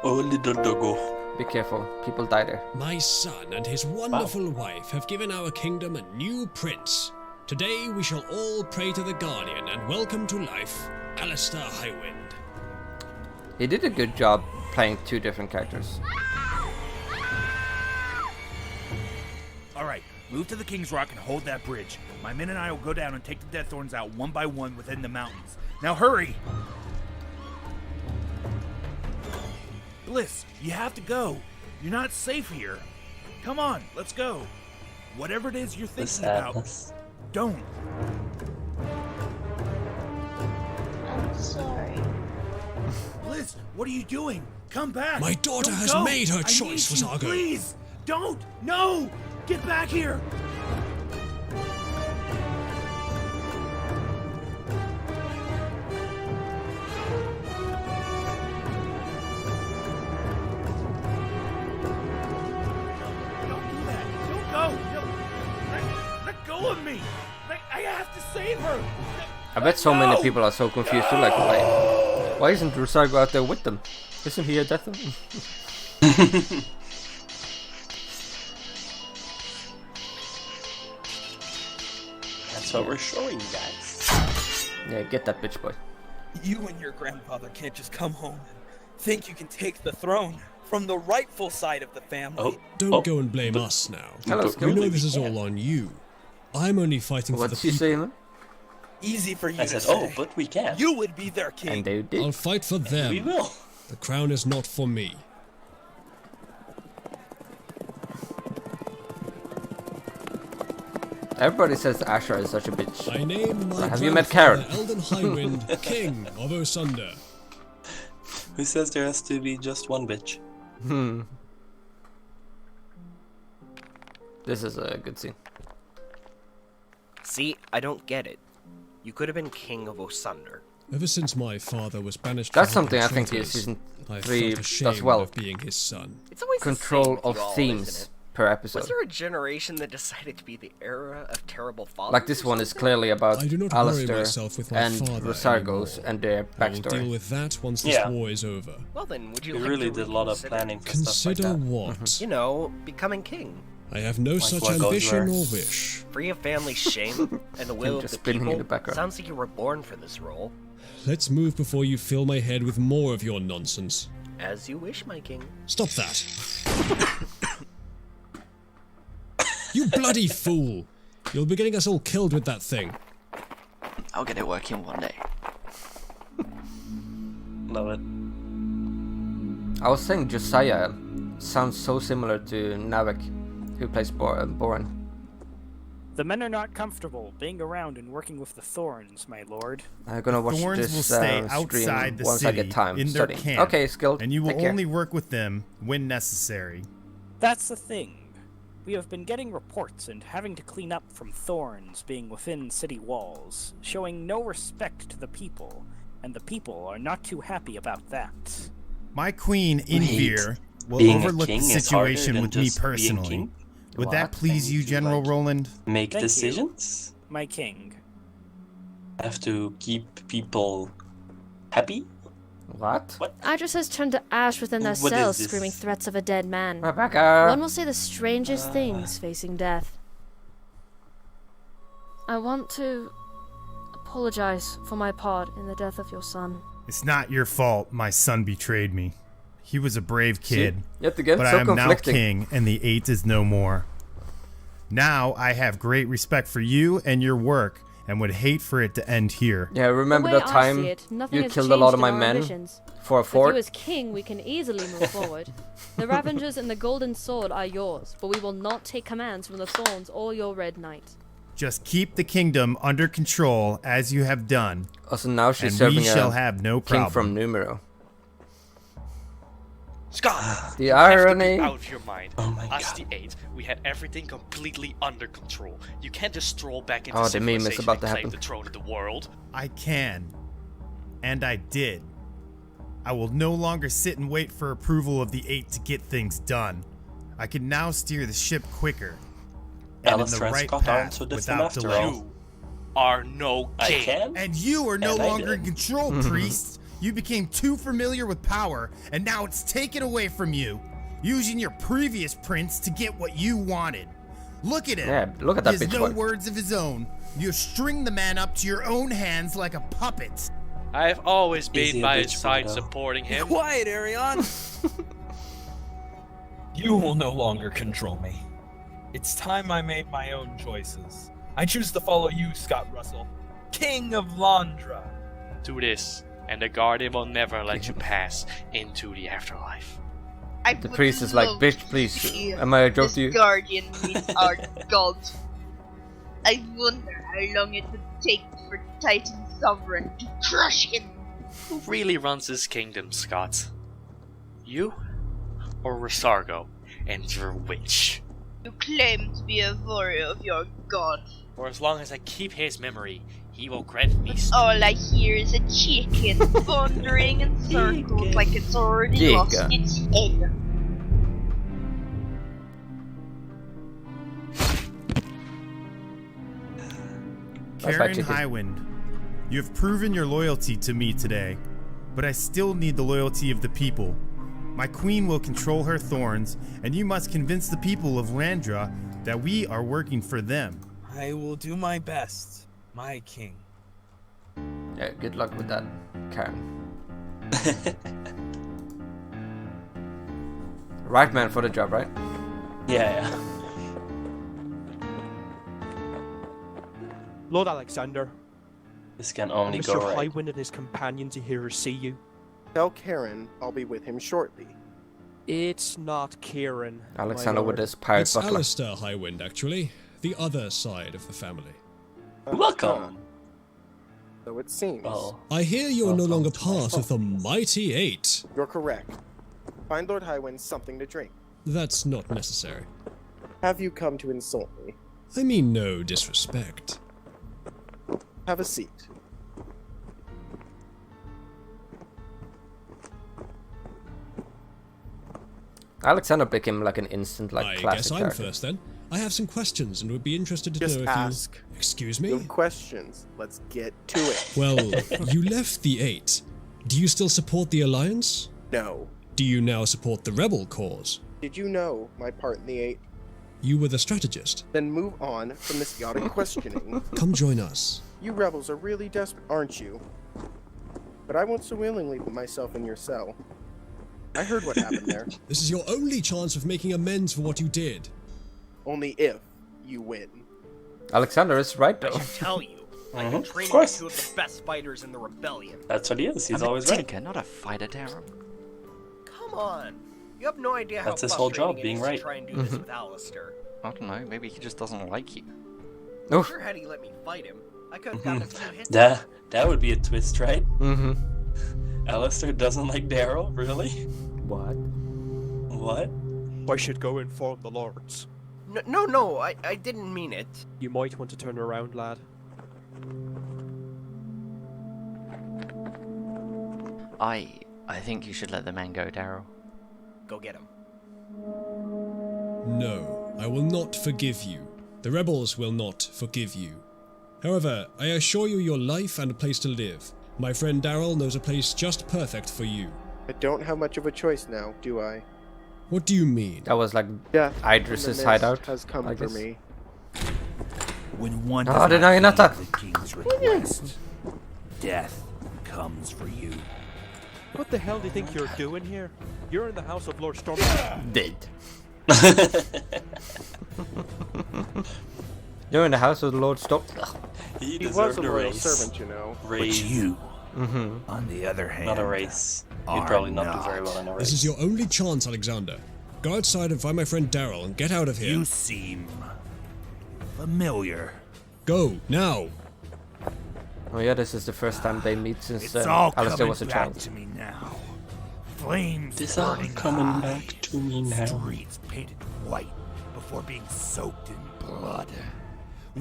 Oh, little doggo. Be careful, people die there. My son and his wonderful wife have given our kingdom a new prince. Today we shall all pray to the Guardian and welcome to life Alistair Highwind. He did a good job playing two different characters. Alright, move to the King's Rock and hold that bridge. My men and I will go down and take the Deaththorns out one by one within the mountains. Now hurry! Bliss, you have to go. You're not safe here. Come on, let's go. Whatever it is you're thinking about, don't. I'm sorry. Bliss, what are you doing? Come back! My daughter Don't has go. made her I choice, need you, Wowgurl. Please, don't! No! Get back here! Let go of me! I have to save her! I bet so many people are so confused too, like, why isn't Rusago out there with them? Isn't he a Deaththorn? That's what we're showing, guys. Yeah, get that bitch, boy. You and your grandfather can't just come home and think you can take the throne from the rightful side of the family. Don't go and blame us now. We know this is all on you. I'm only fighting for the people. What's she saying? Easy for you I to said, say. but we can. You would be their king. And they did. I'll fight for them. We will. The crown is not for me. Everybody says Asher is such a bitch. I name my Have you met Karen? Elden Highwind, King of Osunder. Who says there has to be just one bitch? This is a good scene. See, I don't get it. You could have been king of Osunder. Ever since my father was banished That's to something I Hobbiton think Shelters, season I 3 felt does ashamed well. of being his son. It's always Control the same of with y'all, themes isn't it? per episode. Was there a generation that decided to be the era of terrible fathers? Like this one is clearly about I do not worry Alistair myself with my and father Rosargos anymore. and their I will backstory. deal with that once this Yeah. war is over. Well then, would you We like really to did a lot of reconsider? planning for stuff like Consider that. what? You know, becoming king. I have no Like such what goes ambition where? or wish. Free of family shame and the will of just the spinning in people. the background. Sounds like you were born for this role. Let's move before you fill my head with more of your nonsense. As you wish, my king. Stop that. You bloody fool! You'll be getting us all killed with that thing. I'll get it working one day. Love it. I was saying Josiah sounds so similar to Navek, who plays Boran. The men are not comfortable being around and working with the Thorns, my lord. I'm gonna watch Thorns this will stay stream outside the once city I get time in their studying. camp. Okay, Skilled. And you will Take care. only work with them when necessary. That's the thing. We have been getting reports and having to clean up from Thorns being within city walls, showing no respect to the people, and the people are not too happy about that. My queen, Inven, will Being a overlook the king is harder situation than with me just being personally. king? Would that please you, General Roland? Make Thank you, decisions? my king. I have to keep people happy? What? Idris has turned to ash within their What is cells, this? screaming threats of a dead man. Rebecca! One will say the strangest things facing death. I want to apologize for my part in the death of your son. It's not your fault my son betrayed me. He was a brave kid. Yet again, but so I am now conflicting. king, and the 8 is no more. Now I have great respect for you and your work, and would hate for it to end here. Yeah, remember The way that I time see it, nothing you has killed a lot of changed my in our men ambitions. for a With fort? you as king, we can easily move forward. The Ravengers and the Golden Sword are yours, but we will not take commands from the Thorns or your Red Knight. Just keep the kingdom under control as you have done. Also, now she's and serving we shall a have no king problem. from Numero. Scott! The you have to irony. be out of your mind. Oh my As God. the 8, we had everything completely under control. You can't just stroll back into Oh, the meme is civilization about and to claim happen. the throne of the world. I can. And I did. I will no longer sit and wait for approval of the 8 to get things done. I can now steer the ship quicker. And in the Alistair and right Scott aren't path so different without after delay. all. You are no I king. can? And you are no And I longer did. in control, priest. You became too familiar with power, and now it's taken away from you, using your previous prince to get what you wanted. Look at him. Yeah, look at that He has bitch no one. words of his own. You string the man up to your own hands like a puppet. I've always Is been he a by his bitch, side Frodo? supporting Be him. quiet, Arion. You will no longer control me. It's time I made my own choices. I choose to follow you, Scott Russell, King of Londra. Do this, and the Guardian will never let you pass into the afterlife. The priest is like, bitch, please. Am I a joke to you? Guardian means our god. I wonder how long it would take for Titan Sovereign to crush him. Who really runs this kingdom, Scott? You? Or Rosargo and your witch? You claim to be a warrior of your god. For as long as I keep his memory, he will grant me All I hear is a chicken wandering in circles like it's already lost Chica. its head. Karen chicken. Highwind, you have proven your loyalty to me today, but I still need the loyalty of the people. My queen will control her thorns, and you must convince the people of Landra that we are working for them. I will do my best, my king. Yeah, good luck with that. Karen. Right man for the job, right? Yeah. Lord Alexander. This can only Mr. go right. Highwind and his companions are here to see you. Tell Karen I'll be with him shortly. It's not Kieran. Alexander with his pirate It's butler. Alistair Highwind, actually. The other side of the family. Welcome. So it seems. I hear you're no longer part of the Mighty Eight. You're correct. Find Lord Highwind something to drink. That's not necessary. Have you come to insult me? I mean no disrespect. Have a seat. Alexander became like an instant, like I classic guess I'm character. first then. I have some questions and would be interested to Just know if ask. you... Excuse me? No questions. Let's get to it. Well, you left the Eight. Do you still support the Alliance? No. Do you now support the Rebel cause? Did you know my part in the Eight? You were the strategist. Then move on from this idiotic questioning. Come join us. You rebels are really desperate, aren't you? But I won't so willingly put myself in your cell. I heard what happened there. This is your only chance of making amends for what you did. Only if you win. Alexander is right though. I should tell you, I've been training course. two of the best fighters in the rebellion. That's what he is. He's I'm always a right. tinker, not a fighter, Darrow. Come on. You have no idea how That's his whole job, frustrating it being is right. to try and do this with Alistair. I don't know, maybe he just doesn't like you. Oof. Sure, had he let me fight him, I could have gotten a few hits. That would be a twist, right? Mm-hmm. Alistair doesn't like Daryl, really? What? What? I should go inform the lords. No, I didn't mean it. You might want to turn around, lad. I think you should let the man go, Darrow. Go get him. No, I will not forgive you. The rebels will not forgive you. However, I assure you your life and a place to live. My friend Darrell knows a place just perfect for you. I don't have much of a choice now, do I? What do you mean? That was like Death Idris's from the hideout. mist has come I for guess. me. When one Oh, does did not I not heed that? the king's request, death comes for you. What the hell do you think you're doing here? You're in the house of Lord Storm. Dead. You're in the house of the Lord Stop. He was deserved a a loyal race. servant, you know. But you, Mm-hmm. on the other hand, Not a race. You'd are probably not do very well in a race. This is your only chance, Alexander. Go outside and find my friend Darrell and get out of here. You seem familiar. Go, now! Oh yeah, this is the first time they meet since It's all Alistair coming was a back child. to me now. Flames This all burning coming high. back to me now. Streets painted white before being soaked in blood.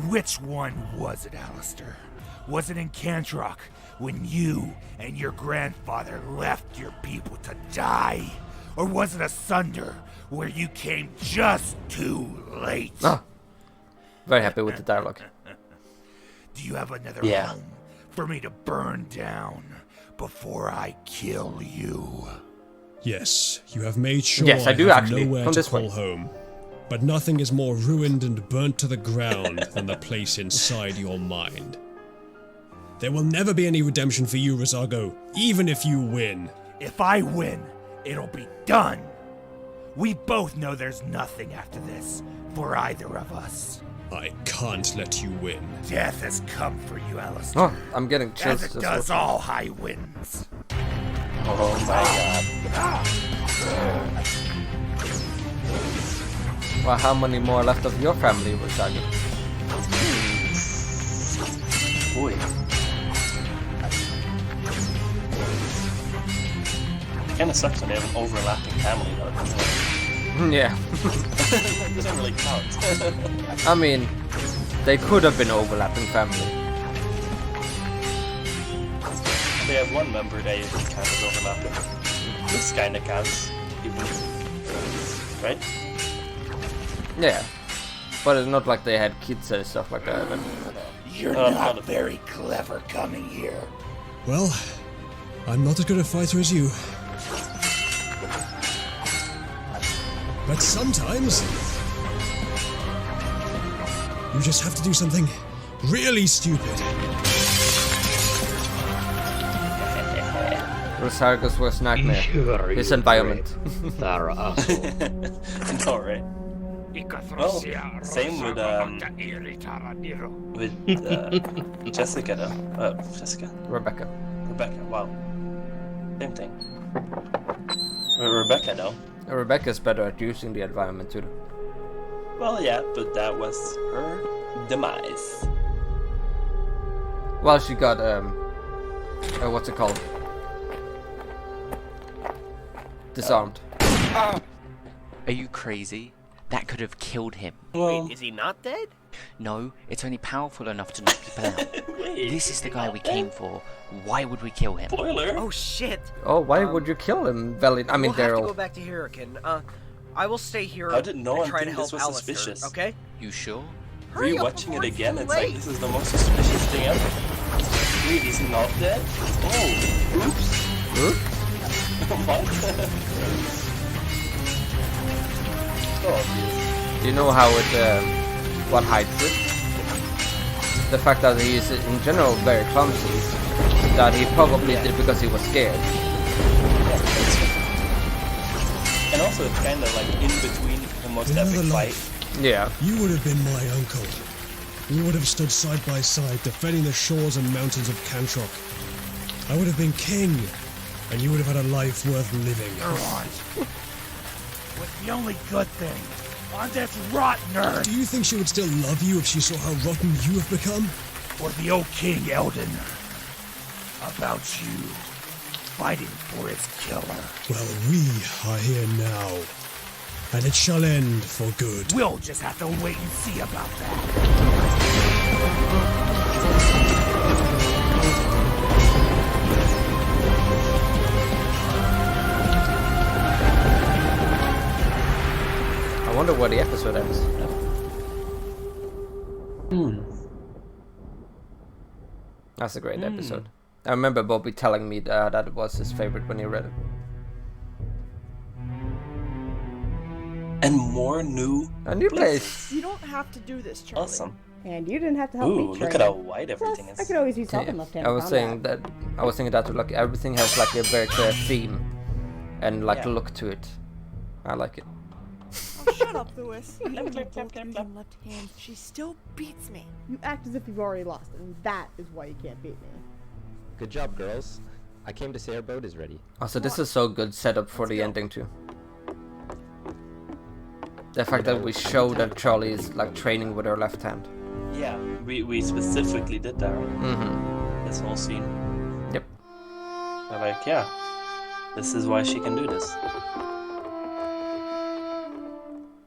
Which one was it, Alistair? Was it in Cantrock when you and your grandfather left your people to die? Or was it asunder where you came just too late? Ah, very happy with the dialogue. Do you have another Yeah. home for me to burn down before I kill you? Yes, you have made sure Yes, I do have actually, nowhere from to this call way. home. But nothing is more ruined and burnt to the ground than the place inside your mind. There will never be any redemption for you, Rosago, even if you win. If I win, it'll be done. We both know there's nothing after this for either of us. I can't let you win. Death has come for you, Alistair. Oh, I'm getting chills. As it just does looking. all high winds. Oh my god. Well, how many more left of your family, Rosago? Boy. Kinda sucks when they have an overlapping family though. Doesn't it? Yeah. It doesn't really count. I mean, they could have been overlapping family. They have one member that is kind of overlapping. This kinda counts. Even, right? Yeah. But it's not like they had kids and stuff like that. But... You're not very clever coming here. Well, I'm not as good a fighter as you. But sometimes, you just have to do something really stupid. Rosargo's worst nightmare. His environment. No, right? Well, same with Jessica though. Jessica? Rebecca. Rebecca, wow. Same thing. Rebecca though. Rebecca's better at using the environment too. Well, yeah, but that was her demise. Well, she got what's it called? Disarmed. Are you crazy? That could have killed him. Wait, is he not dead? No, it's only powerful enough to knock people out. This is the guy we came for. Why would we kill him? Spoiler. Oh shit. Oh, why would you kill him, Valley? I mean, we'll have to Daryl. go back to Hurricane. I will stay here. How did no and one try to think help this was Alistair, suspicious? Okay. You sure? Rewatching it again, it's like this is the most suspicious thing ever. Wait, he's not dead? Oh, oops. What? Oh, Do you know how it what hides it? The fact that he is in general very clumsy. That he probably did because he was scared. And also, it's kind of like in between the most epic fight. Yeah. You would have been my uncle. We would have stood side by side, defending the shores and mountains of Cantrock. I would have been king, and you would have had a life worth living. What's the only good thing on this rotten earth? Do you think she would still love you if she saw how rotten you have become? Or the old King Eldon about you fighting for his killer? Well, we are here now, and it shall end for good. We'll just have to wait and see about that. I wonder where the episode ends. That's a great episode. I remember Bobby telling me that it was his favorite when he read it. And more new. A new place. You don't have to do this, Charlie. Awesome. And you didn't have to help me Ooh, train. look at how wide everything Plus, is. I could always use help in left-hand I was combat. saying that. I was thinking that like everything has like a very clear theme, and like look to it. I like it. Oh, shut up, Lewis. Even with both using left hands, she still beats me. You act as if you've already lost, and that is why you can't beat me. Good job, girls. I came to say our boat is ready. Also, this is so good setup for the ending too. The fact that we show that Charlie is like training with her left hand. Yeah, we specifically did that, right? Mm-hmm. This whole scene. Yep. They're like, yeah, this is why she can do this.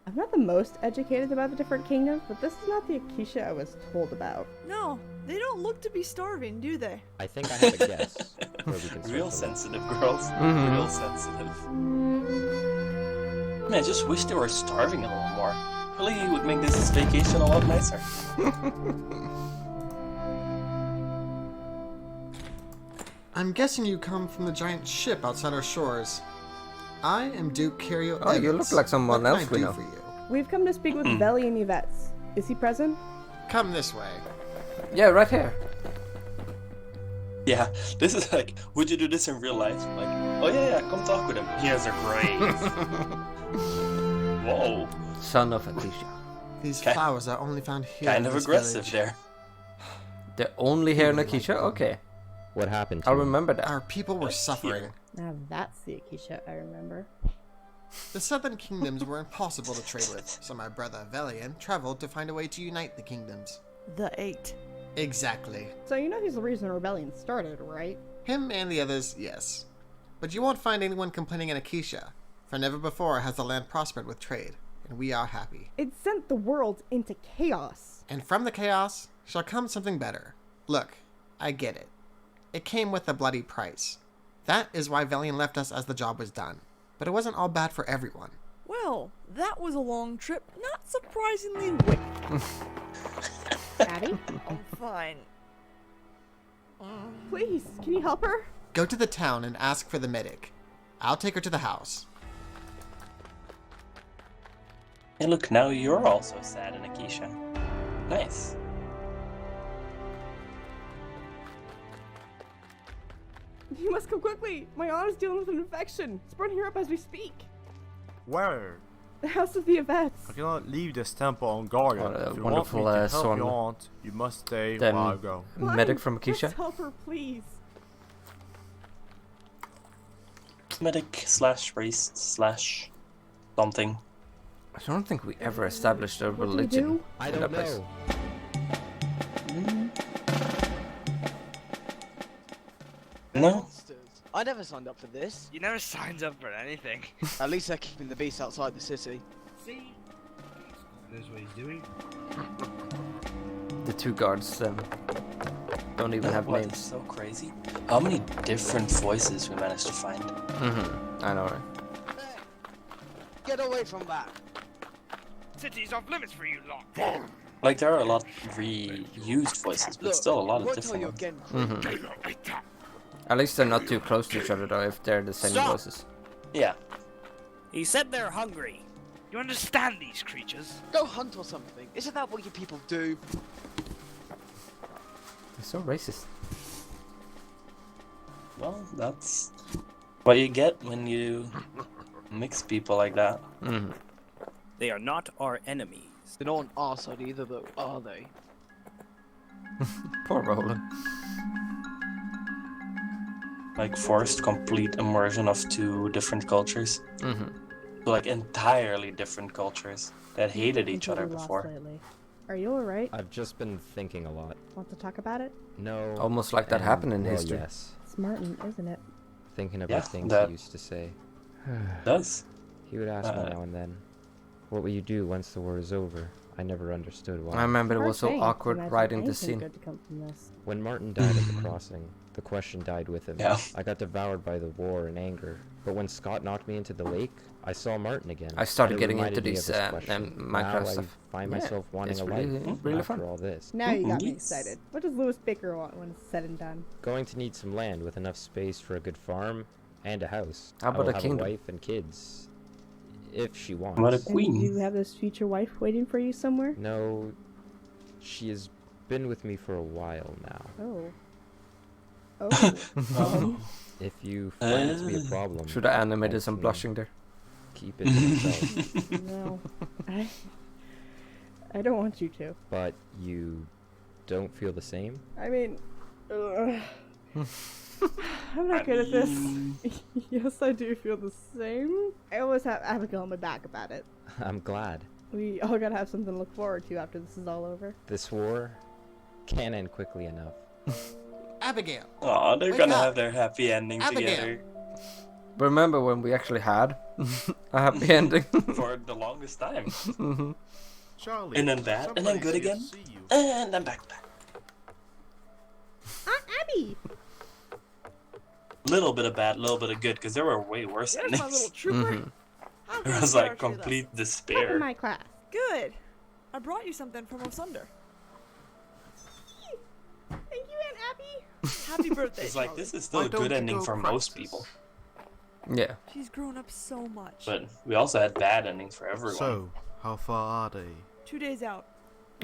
I'm not the most educated about the different kingdoms, but this is not the Akeisha I was told about. No, they don't look to be starving, do they? I think I have a guess. Where we can Real start sensitive girls. Mhm. Real sensitive. Man, I just wish they were starving a little more. Really, it would make this vacation a lot nicer. I'm guessing you come from the giant ship outside our shores. I am Duke Cario Oh, you look like someone What can else I we do know. for you? We've come to speak with Veli and Yvette's. Is he present? Come this way. Yeah, right here. Yeah, this is like, would you do this in real life? Like, oh yeah, come talk with him. Here's a grave. Whoa. Son of Akeisha. These flowers are only found here. Kind in of this aggressive village. there. They're only here in Akeisha? Okay. What happened to I'll you? remember that. Our people were suffering. Now that's the Akeisha I remember. The southern kingdoms were impossible to trade with, so my brother Velian traveled to find a way to unite the kingdoms. The 8. Exactly. So you know he's the reason the rebellion started, right? Him and the others, yes. But you won't find anyone complaining in Akeisha, for never before has the land prospered with trade, and we are happy. It sent the world into chaos. And from the chaos shall come something better. Look, I get it. It came with a bloody price. That is why Velian left us as the job was done. But it wasn't all bad for everyone. Well, that was a long trip. Not surprisingly wait. Abby? I'm fine. Please, can you help her? Go to the town and ask for the medic. I'll take her to the house. Hey, look, now you're also sad in Akeisha. Nice. You must come quickly. My aunt is dealing with an infection. Spreading her up as we speak. Where? The House of the Yvets. I cannot leave this temple unguarded. What a If you wonderful want me to help son. your aunt, you must stay Then while I go. medic from Keisha. Just help her, please. Medic slash priest slash something. I don't think we ever established a What do we religion do? I in don't that place. know. No. I never signed up for this. You never signed up for anything. At least they're keeping the beast outside the city. See? Knows what he's doing. The two guards don't even have What names. is so crazy? How many different voices we managed to find? I know, right? Get away from that. City's off limits for you lot. Like there are a lot reused voices, but Look, still a lot of won't tell different you ones. again, At least they're not too close to each other though, if they're the same Stop! voices. Yeah. He said they're hungry. You understand these creatures? Go hunt or something. Isn't that what you people do? They're so racist. Well, that's what you get when you mix people like that. They are not our enemies. They're not on our side either, though, are they? Poor Roland. Like forced complete immersion of two different cultures. Like entirely different cultures that hated each other before. Lately. Are you alright? I've just been thinking a lot. Want to talk about it? No. Almost like that and, happened in well, history. Yes. It's Martin, isn't it? Thinking about Yeah, things that he used to say. does. He would ask me now and then, "What will you do once the war is over?" I never understood why. I remember it Hard was so thing. awkward Imagine writing the anything scene. good to come from this. When Martin died at the crossing, the question died with him. Yeah. I got devoured by the war and anger. But when Scott knocked me into the lake, I saw Martin again. I started It getting reminded into me of these his question. Minecraft Now stuff. I find Yeah, myself wanting it's a really- life really after fun. all this. Now you got me Yes. excited. What does Lewis Baker want when it's said and done? Going to need some land with enough space for a good farm and a house. How I about will a have kingdom? a wife and kids, if she wants. What a And queen. you have this future wife waiting for you somewhere? No, she has been with me for a while now. Oh. Oh. If you find it to be a problem, Should have animated I some can blushing there. Keep it to yourself. No. I don't want you to. But you don't feel the same? I mean, I'm not good at this. Yes, I do feel the same. I always have Abigail on my back about it. I'm glad. We all gotta have something to look forward to after this is all over. This war can end quickly enough. Abigail. Oh, they're Wake gonna up. have their happy ending Abigail. together Remember when we actually had a happy ending? for the longest time. Charlie. And then bad, and then good again, and then back. Aunt Abby! Little bit of bad, little bit of good, because there were way worse There's my little endings. trooper. How There good was a like character, though. complete Top despair. of my class. Good. I brought you something from Osunder. Thank you, Aunt Abby. Happy birthday, It's like Charlie. this is still Why a don't good you ending go for most people, Yeah. She's grown up so much. but we also had bad endings for everyone. So, how far are they? 2 days out.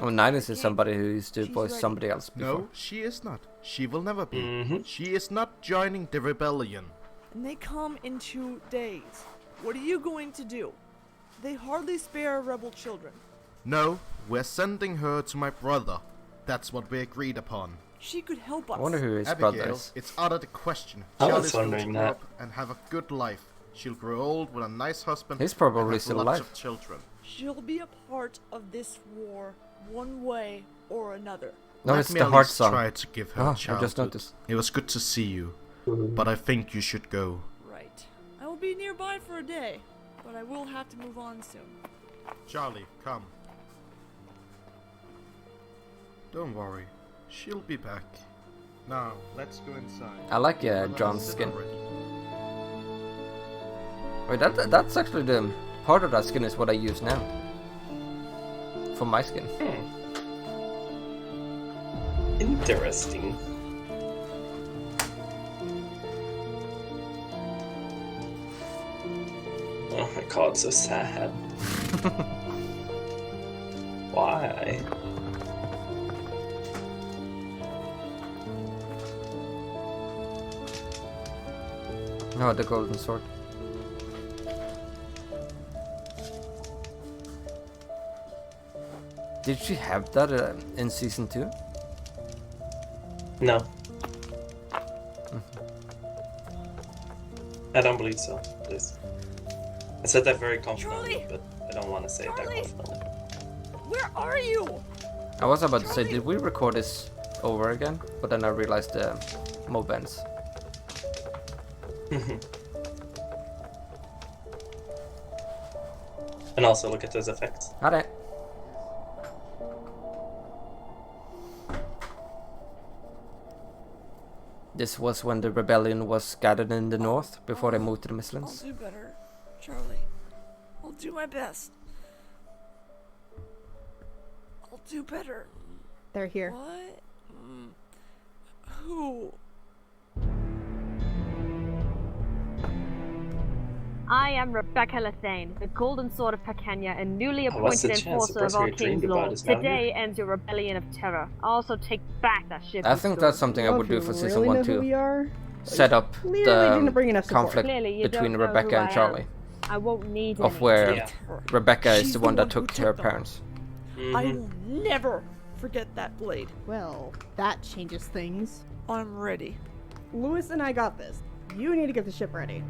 Oh, Ninus is somebody who used to She's voice ready. somebody else before. No, she is not. She will never be. Mhm. She is not joining the rebellion. And they come in 2 days. What are you going to do? They hardly spare rebel children. No, we're sending her to my brother. That's what we agreed upon. She could help us. I wonder who his Abigail, brother is. it's out of the question. I was Charlie's going to wondering grow that. up and have a good life. She'll grow old with a nice husband. He's probably and have still lots alive. of children. She'll be a part of this war one way or another. No, Let it's me the at heart least song. try to give her Ah, a I just childhood. noticed. It was good to see you, but I think you should go. Right. I will be nearby for a day, but I will have to move on soon. Charlie, come. Don't worry, she'll be back. Now, let's go inside. I like John's skin. Wait, that's actually the part of that skin is what I use now. For my skin. Interesting. Oh my god, so sad. Why? Oh, the golden sword. Did she have that in season 2? No. I don't believe so, at least. I said that very confidently, but I don't want to say it that confidently. Where are you? I was about to say, did we record this over again? But then I realized the mob ends. And also look at those effects. Alright. This was when the rebellion was gathered in the north before they moved to the Mistlands. I'll do better, Charlie. I'll do my best. I'll do better. They're here. What? Who? I am Rebecca Lethane, the Golden Sword of Picania and newly what's the appointed chance? enforcer of our The person we King's dreamed about law. is now Today ends your rebellion of terror. Also take back that ship. I think that's something I would do for season 1 too. Set up Clearly the didn't bring enough support. conflict Clearly you between don't know Rebecca who and I am. Charlie. I won't need Of any. where Rebecca is She's the one that who took her them. parents. I will never forget that blade. Well, that changes things. I'm ready. Lewis and I got this. You need to get the ship ready.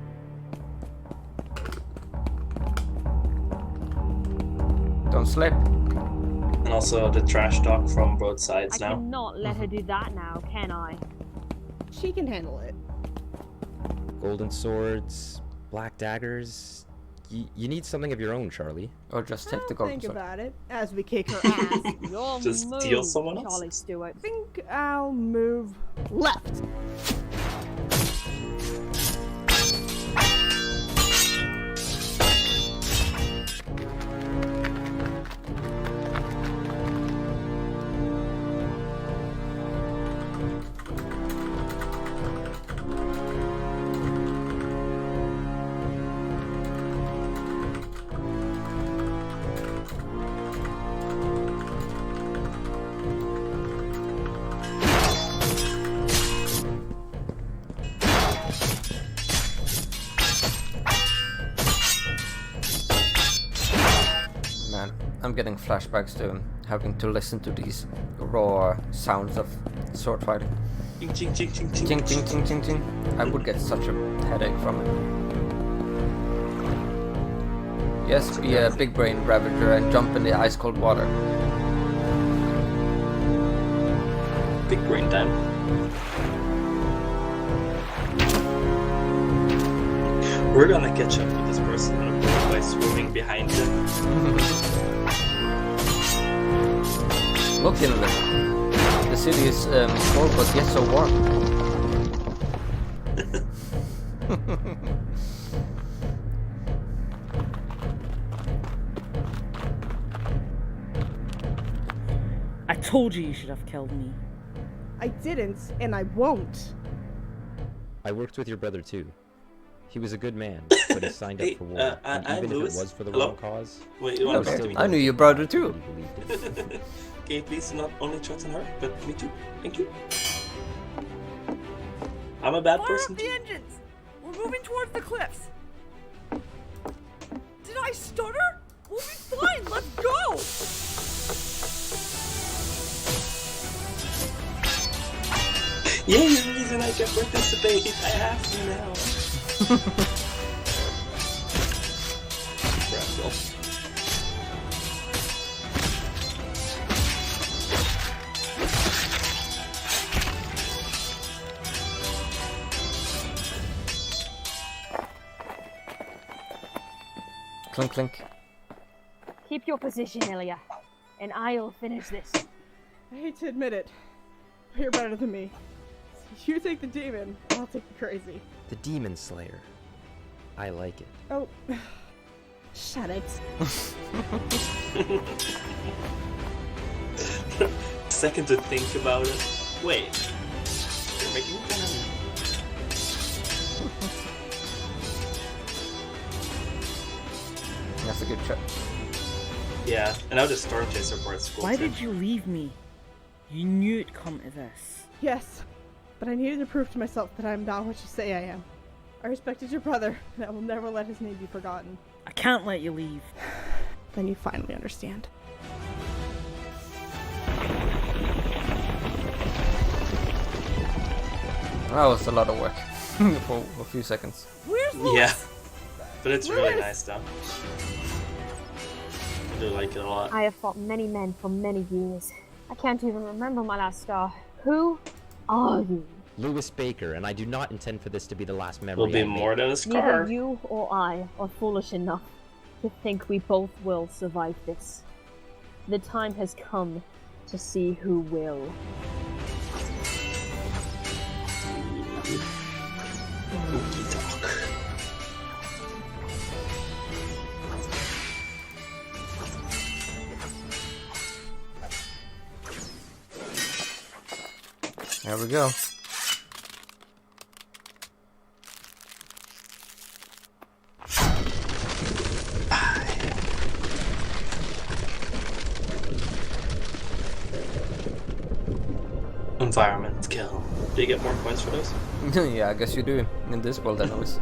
Don't slip. And also the trash talk from both sides I now. cannot let her do that now, can I? She can handle it. Golden swords, black daggers. You need something of your own, Charlie. Or just take the I'll golden think sword. about it as we kick her ass. Your Just move, steal someone else? Charlie Stewart. I think I'll move left. Man, I'm getting flashbacks to having to listen to these raw sounds of sword fighting. Ching ching ching ching Ching ching. ching ching ching ching. I would get such a headache from it. Yes, be a big brain ravager and jump in the ice cold water. Big brain time. We're gonna catch up with this person by swimming behind him. Look, Inven. The city is cold but yet so warm. I told you should have killed me. I didn't, and I won't. I worked with your brother too. He was a good man, but he signed Hey, up for war. And I'm even Lewis. if it was for the Hello? wrong cause, Wait, you I wanna was talk to still me? I knew your brother too. he believed it. Can you please not only threaten her, but me too? Thank you. I'm a bad Fire person up the engines! We're moving towards the cliffs. Did I stutter? We'll be fine. Let's go. Yeah, you're the reason I can participate. I have to now. Rascal. Clink clink. Keep your position, Ilya, and I'll finish this. I hate to admit it, but you're better than me. You take the demon, I'll take the crazy. The Demon Slayer. I like it. Oh, shut it. Second to think about it. Wait. You're making fun of me. That's a good shot. Yeah, and now the Storm Chaser part's cool Why too. did you leave me? You knew it'd come to this. Yes, but I needed to prove to myself that I'm not what you say I am. I respected your brother, and I will never let his name be forgotten. I can't let you leave. Then you finally understand. That was a lot of work for a few seconds. Where's Yeah, but it's really nice though. I do like it a lot. I have fought many men for many years. I can't even remember my last star. Who are you? Lewis Baker, and I do not intend for this to be the last memory. Will be I more make. than a scar. Neither you or I are foolish enough to think we both will survive this. The time has come to see who will. There we go. Environment kill. Do you get more points for those? Yeah, I guess you do. In this world, anyways.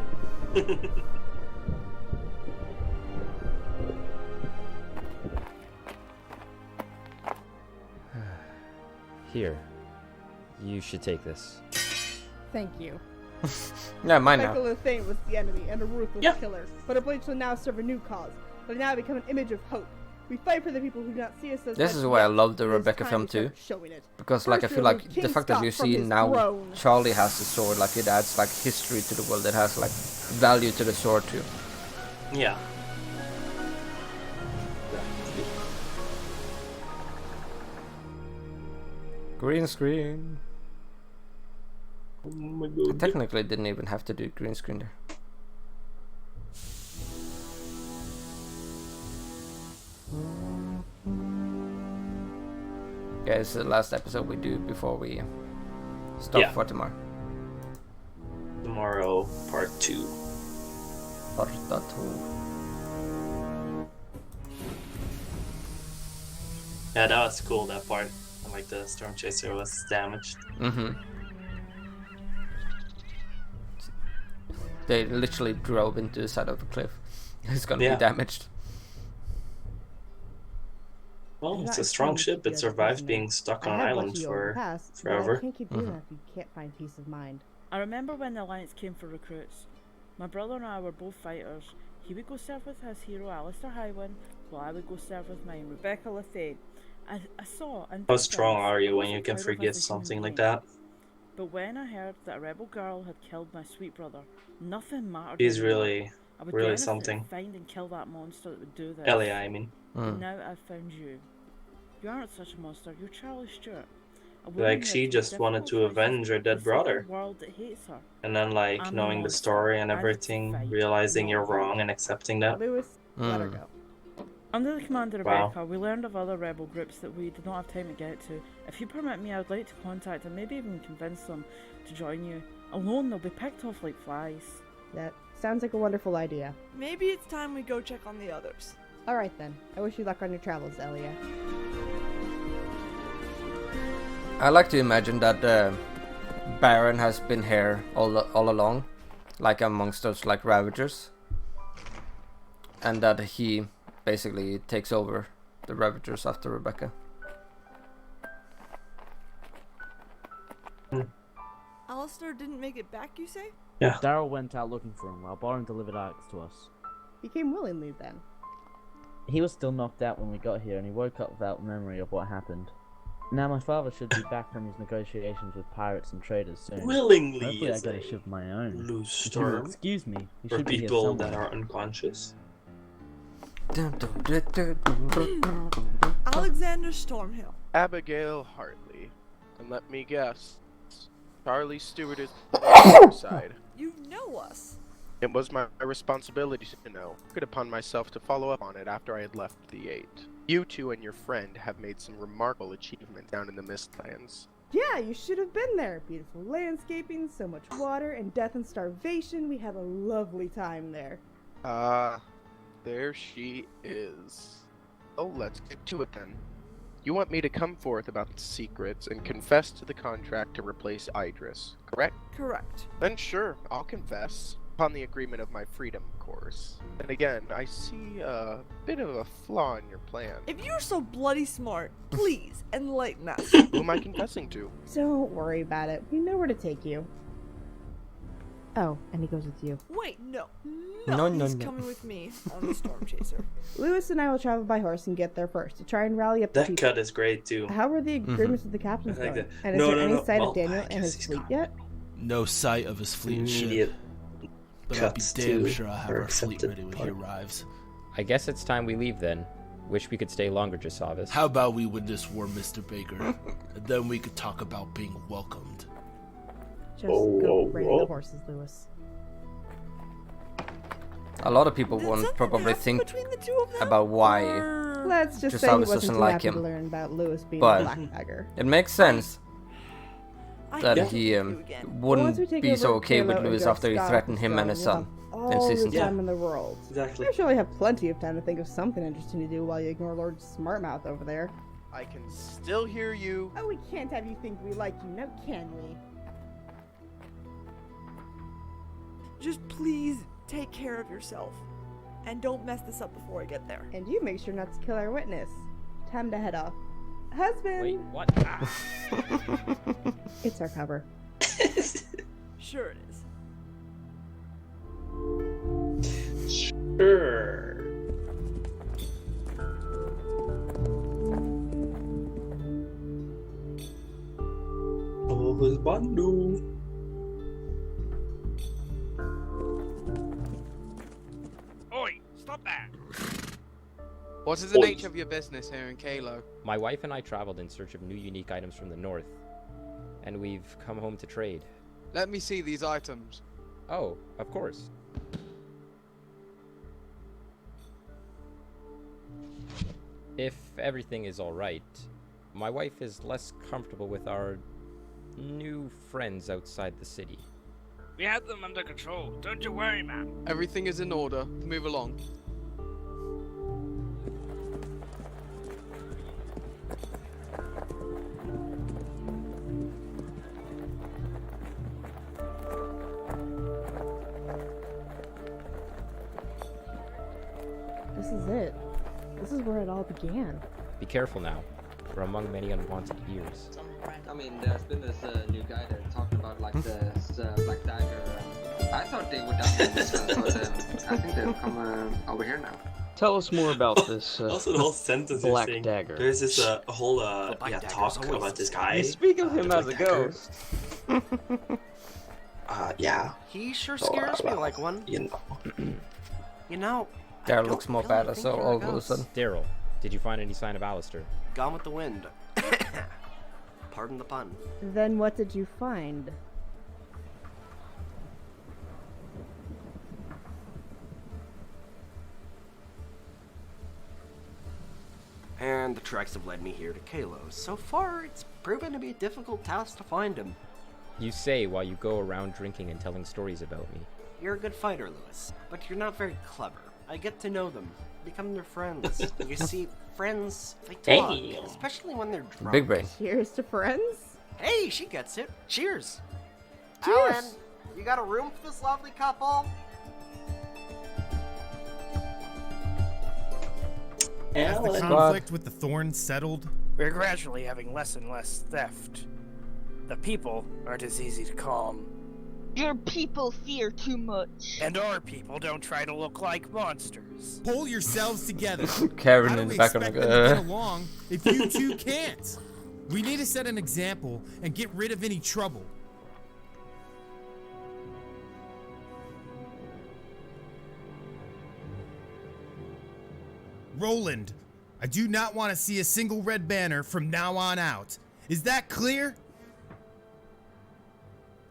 Here. You should take this. Thank you. Yeah, mine now. Rebecca Lethane was the enemy and a ruthless killer, but her blades will now serve a new cause. But now become an image of hope. We fight for the people who do not see us as This much is why I yet. love the It is Rebecca time film to start too. showing it. Because like I First feel we like remove the King fact that you Scott from see his now throne. Charlie has the sword, like it adds like history to the world. It has like value to the sword too. Yeah. Green screen. Oh my I god. technically didn't even have to do green screen there. Yeah, it's the last episode we do before we stop Yeah. for tomorrow. Tomorrow, part 2. Part 2. Yeah, that was cool, that part. Like the storm chaser was damaged. Mm-hmm. They literally drove into the side of a cliff. It's gonna be damaged. Well, it's a strong ship. It survived being stuck on an island for forever. I can't keep doing that if you can't find peace of mind. I remember when the Alliance came for recruits. My brother and I were both fighters. He would go serve with his hero Alistair Highwind, while I would go serve with mine, Rebecca Lethane. I saw and How did strong things are you I when wasn't you can proud of forget as a human something like being. that? But when I heard that a rebel girl had killed my sweet brother, nothing mattered. He's anymore. really, I would do really anything something. to find and kill that monster that would do this. Ellie, I mean. But now I've found you. You aren't such a monster. You're Charlie Stewart. A woman Like, who she has just made wanted difficult to choices avenge her to dead save brother. a world that hates her. And then, like, I'm the knowing the monster. story and I need to everything, fight, realizing you're not you. wrong and accepting that. Lewis, let her go. Under the command of Wow. Rebecca, we learned of other rebel groups that we did not have time to get to. If you permit me, I would like to contact and maybe even convince them to join you. Alone, they'll be picked off like flies. That sounds like a wonderful idea. Maybe it's time we go check on the others. Alright then. I wish you luck on your travels, Elia. I like to imagine that Baron has been here all along, like amongst those like Ravagers, and that he basically takes over the Ravagers after Rebecca. Alistair didn't make it back, you say? Yeah. Daryl went out looking for him while Baron delivered Alex to us. He came willingly then. He was still knocked out when we got here and he woke up without memory of what happened. Now my father should be back from his negotiations with pirates and traders soon. Willingly Hopefully I is get a a ship of my own. loose If you will term excuse me, he for should be here people that somewhere. are unconscious. Alexander Stormhill. Abigail Hartley. And let me guess, Charlie Stewart is on the other side. You know us. It was my responsibility to know. I took it upon myself to follow up on it after I had left the 8. You two and your friend have made some remarkable achievements down in the Mistlands. Yeah, you should have been there. Beautiful landscaping, so much water, and death and starvation. We had a lovely time there. There she is. Oh, let's get to it then. You want me to come forth about the secrets and confess to the contract to replace Idris, correct? Correct. Then sure, I'll confess. Upon the agreement of my freedom, of course. And again, I see a bit of a flaw in your plan. If you're so bloody smart, please enlighten us. Who am I confessing to? Don't worry about it. We know where to take you. Oh, and he goes with you. Wait, no. No, He's coming with me on the Storm Chaser. Lewis and I will travel by horse and get there first to try and rally up the That people. cut is great too. How are the agreements with the captains I like going? that. And is No, there no, any no. sight Well, of Daniel I and his guess he's fleet yet? No sight of his fleet Immediate ship. But I'll be cuts damn to sure I have our our fleet accepted ready when he part. arrives. I guess it's time we leave then. Wish we could stay longer, Jasavis. How about we win this war, Mr. Baker? And then we could talk about being welcomed. Just go rein the horses, Lewis. A lot of people won't probably think about why Let's just say he Jasavis wasn't doesn't too like happy to him. learn about Lewis being a But black dagger. it makes sense that he Once we wouldn't take be so over okay with Kalo and Lewis Dred after he Scott threatened him and his we'll son have in all season the 2. time in the world. Exactly. I'm sure we have plenty of time to think of something interesting to do while you ignore Lord Smartmouth over there. I can still hear you. Oh, we can't have you think we like you, now can we? Just please take care of yourself. And don't mess this up before I get there. And you make sure not to kill our witness. Time to head off. Husband! Wait, what? It's our cover. Sure it is. Sure. Oh, his bundle. Oi, stop that! What is the nature of your business here in Kalo? My wife and I traveled in search of new unique items from the north, and we've come home to trade. Let me see these items. Oh, of course. If everything is alright, my wife is less comfortable with our new friends outside the city. We have them under control. Don't you worry, man. Everything is in order. Move along. This is it. This is where it all began. Be careful now. We're among many unwanted ears. I mean, there's been this new guy that talked about like this Black Dagger. I thought they would have this one, but I think they've come over here now. Tell us more about this Also, the whole sentence you're Black saying, Dagger. There's this whole talk about this guy. You speak of the him Black as a Dagger. ghost. Yeah. He sure scares me like one. You know. You know, I Daryl don't looks more really badass think so you're a all of a ghost. sudden. Daryl, did you find any sign of Alistair? Gone with the wind. Pardon the pun. Then what did you find? And the tracks have led me here to Kalo. So far, it's proven to be a difficult task to find him. You say while you go around drinking and telling stories about me. You're a good fighter, Lewis, but you're not very clever. I get to know them, become their friends. You see, friends, they talk, Hey. especially when they're drunk. Big brain. Cheers to friends? Hey, she gets it. Cheers. Cheers. Alan, you got a room for this lovely couple? Has the conflict with the Thorns settled? We're gradually having less and less theft. The people aren't as easy to calm. Your people fear too much. And our people don't try to look like monsters. Pull yourselves together. Karen How do in we the background expect like, them to get along if you two can't? We need to set an example and get rid of any trouble. Roland, I do not want to see a single red banner from now on out. Is that clear?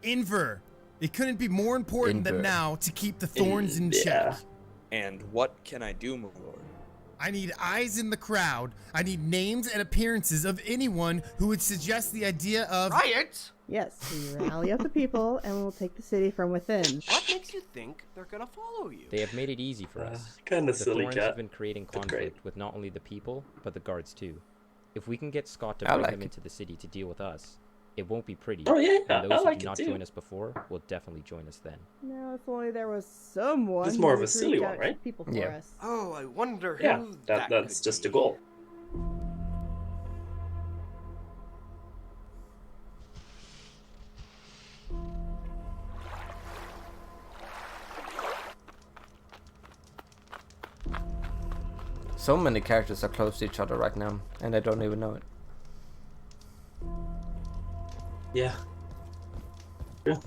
Inver, it couldn't be more important than Inver. now to keep the Thorns in check. And what can I do, my lord? I need eyes in the crowd. I need names and appearances of anyone who would suggest the idea of Riot? Yes, we rally up the people and we'll take the city from within. What makes you think they're gonna follow you? They have made it easy for us. Kinda the silly, Thorns cat, have been creating but great. conflict with not only the people, but the guards too. If we can get Scott to I bring like them it. into the city to deal with us, it won't be pretty. Oh, yeah, And those I who like did it not too. join us before will definitely join us then. Now, if only there was someone. It's more who of a would silly reach one, out to right? People for Yeah. us. Oh, I wonder who Yeah, that's could just be. the goal. So many characters are close to each other right now, and I don't even know it. Yeah. Yeah.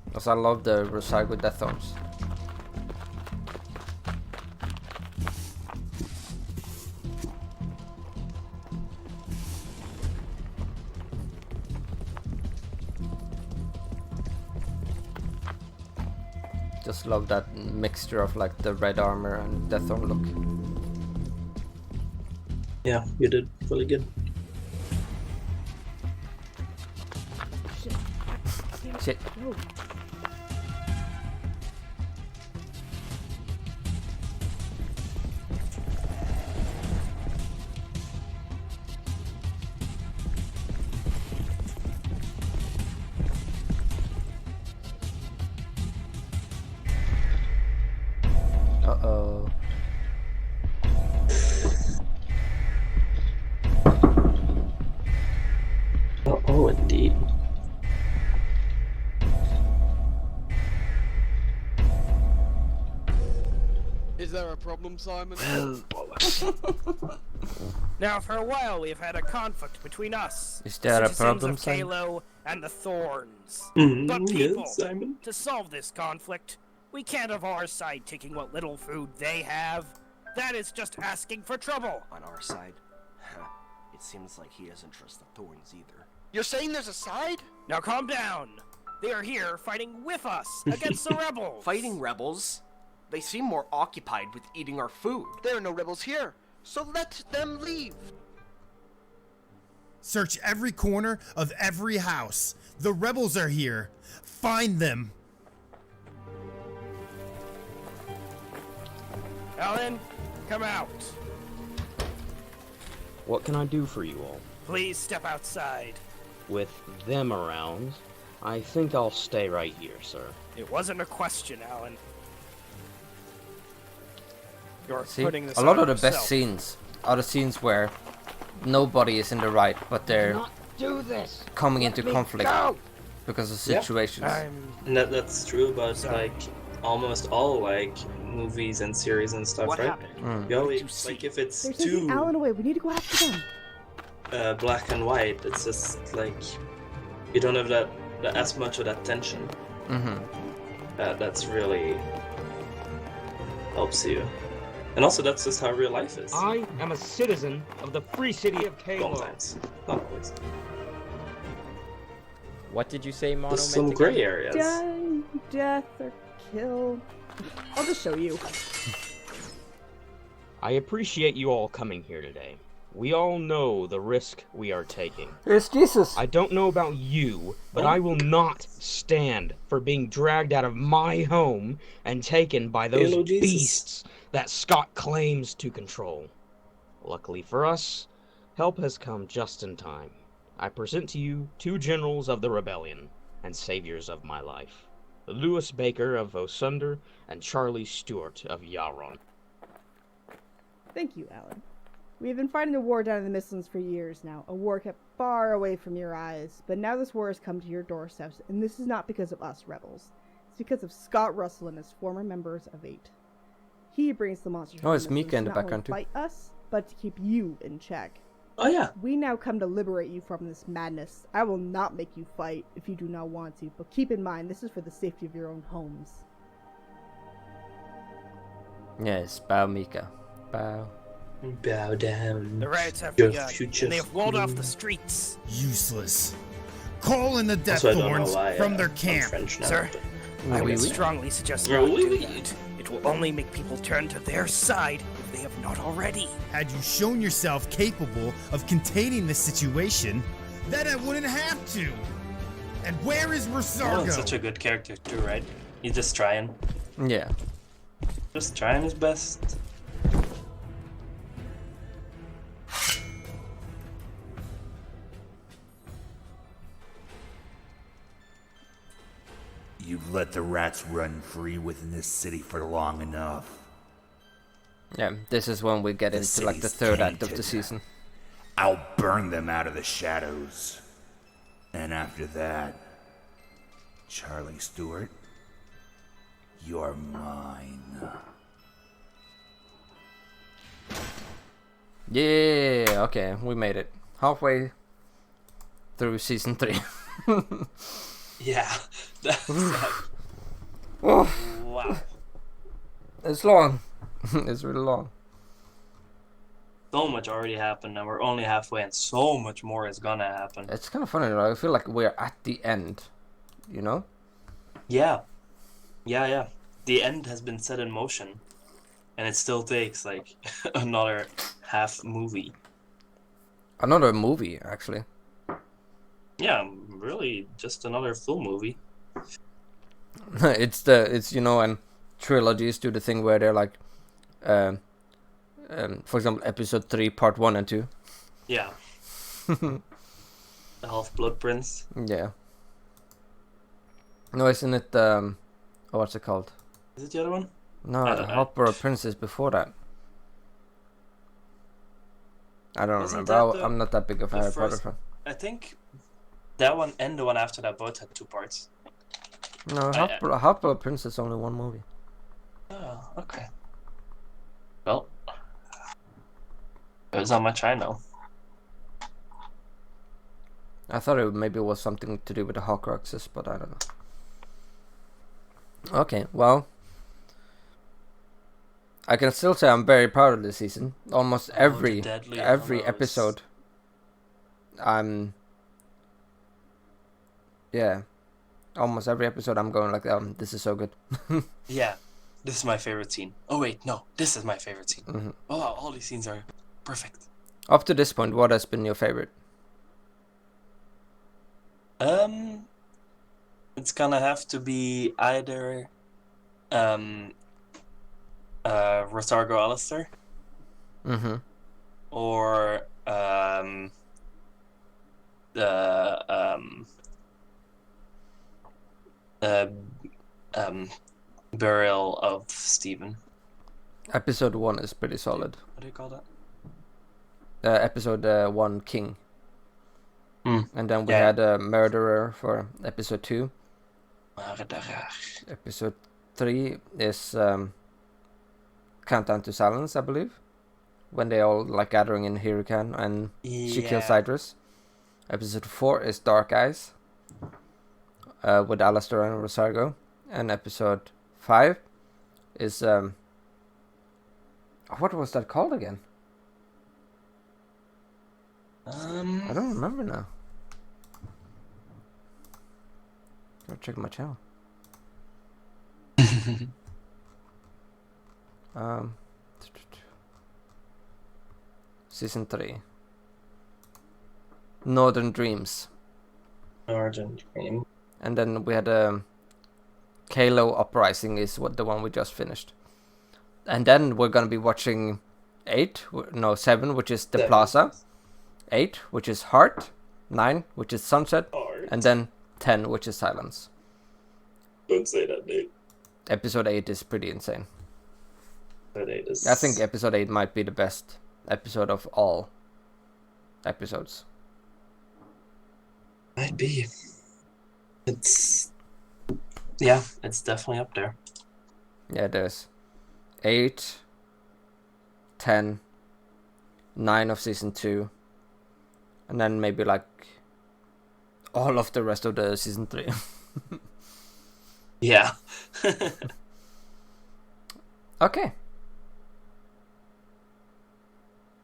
Because I love the recycled death thorns. Just love that mixture of like the red armor and death thorn look. Yeah, you did really good. Shit. No. Uh-oh. Oh, indeed. Is there a problem, Simon? Now, for a while, we've had a conflict between us, Is there a citizens problem, of Simon? Kalo, and the Thorns. Mhm, But yes, people, Simon. to solve this conflict, we can't have our side taking what little food they have. That is just asking for trouble. On our side? It seems like he doesn't trust the Thorns either. You're saying there's a side? Now calm down. They are here fighting with us against the rebels. Fighting rebels? They seem more occupied with eating our food. There are no rebels here, so let them leave. Search every corner of every house. The rebels are here. Find them. Alan, come out. What can I do for you all? Please step outside. With them around, I think I'll stay right here, sir. It wasn't a question, Alan. You're See, putting this a lot on of the best yourself. scenes are the scenes where nobody is in the right, but they're do this. coming into me conflict go. because of Yeah. situations. And that's true about like almost all like movies and series and stuff, What right? happened? You always like if it's They're taking too Alan away. We need to go after them. black and white, it's just like you don't have that as much of that tension. Mm-hmm. That's really helps you. And also, that's just how real life is. I am a citizen of the free city of Kalo. Sometimes, not always. What did you say, Mono? There's some gray areas. Die, death, or kill. I'll just show you. I appreciate you all coming here today. We all know the risk we are taking. It's Jesus. I don't know about you, but I will not stand for being dragged out of my home and taken by those Hello, Jesus. beasts that Scott claims to control. Luckily for us, help has come just in time. I present to you two generals of the rebellion and saviors of my life. Lewis Baker of Osunder and Charlie Stewart of Yaron. Thank you, Alan. We have been fighting a war down in the Mistlands for years now, a war kept far away from your eyes, but now this war has come to your doorsteps, and this is not because of us rebels. It's because of Scott Russell and his former members of 8. He brings the monsters Oh, it's from Mika in the not only background too. fight us, but to keep you in check. Oh yeah. We now come to liberate you from this madness. I will not make you fight if you do not want to, but keep in mind this is for the safety of your own homes. Yes, bow Mika. Bow. Bow down. The riots have Your begun, future and they have walled off queen. the streets. Useless. Call in the Death Also, I don't know Thorns why, from their I'm camp. French now, Sir, I Oui, would oui. strongly suggest Oh, not oui, do oui. that. It will only make people turn to their side if they have not already. Had you shown yourself capable of containing the situation, then I wouldn't have to. And where is Alan's Rosargo? such a good character too, right? He's just trying. Yeah. Just trying his best. let the rats run free within this city for long enough. Yeah, this is when we get into like the third act of the season. I'll burn them out of the shadows. And after that, Charlie Stewart, you're mine. Yeah, okay, we made it. Halfway through season 3. Yeah. Oh. Wow. It's long. It's really long. So much already happened, and we're only halfway, and so much more is gonna happen. It's kind of funny, though. I feel like we're at the end, you know? Yeah. Yeah. The end has been set in motion, and it still takes, like, another half movie. Another movie, actually. Yeah, really, just another full movie. It's you know, and trilogies do the thing where they're like, for example, episode 3, part 1 and 2. Yeah. The Half-Blood Prince. Yeah. No, isn't it, oh, what's it called? Is it the other one? No, Half-Blood Prince is before that. I don't remember. I'm not that big of a Harry Potter fan. I think that one and the one after that both had 2 parts. No, Half-Blood Prince is only one movie. Oh, okay. Well, there's not much I know. I thought maybe it was something to do with the Horcruxes, but I don't know. Okay, well, I can still say I'm very proud of this season. Almost every episode, almost every episode I'm going like, this is so good. Yeah, this is my favorite scene. Oh wait, no, this is my favorite scene. Mm-hmm. Oh wow, all these scenes are perfect. Up to this point, what has been your favorite? It's gonna have to be either Rotargo Alistair, or Burial of Stephen. Episode 1 is pretty solid. What do you call that? Episode 1, King. And then we had a Murderer for episode 2. Episode 3 is Countdown to Silence, I believe. When they all like gathering in Hurricane and she kills Idris. Episode 4 is Dark Eyes. With Alistair and Rotargo. And episode 5 is what was that called again? I don't remember now. Gotta check my channel. Season 3. Northern Dreams. Northern Dream. And then we had Kalo Uprising is the one we just finished. And then we're gonna be watching 7, which is The Plaza. 8, which is Heart. 9, which is Sunset. And then 10, which is Silence. Don't say that name. Episode 8 is pretty insane. I think episode 8 might be the best episode of all episodes. Might be. It's definitely up there. Yeah, there's 8, 10, 9 of season 2, and then maybe like all of the rest of the season 3. Yeah. Okay.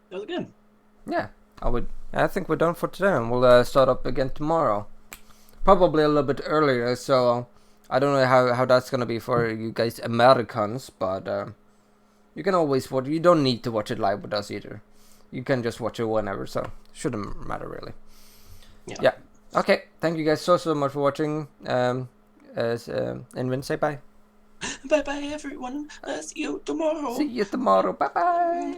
That was good. Yeah, I think we're done for today, and we'll start up again tomorrow. Probably a little bit earlier, so I don't know how that's gonna be for you guys Americans, but you can always watch. You don't need to watch it live with us either. You can just watch it whenever, so shouldn't matter really. Yeah. Okay. Thank you guys so much for watching. Inven, say bye. Bye bye everyone. See you tomorrow. See you tomorrow. Bye bye.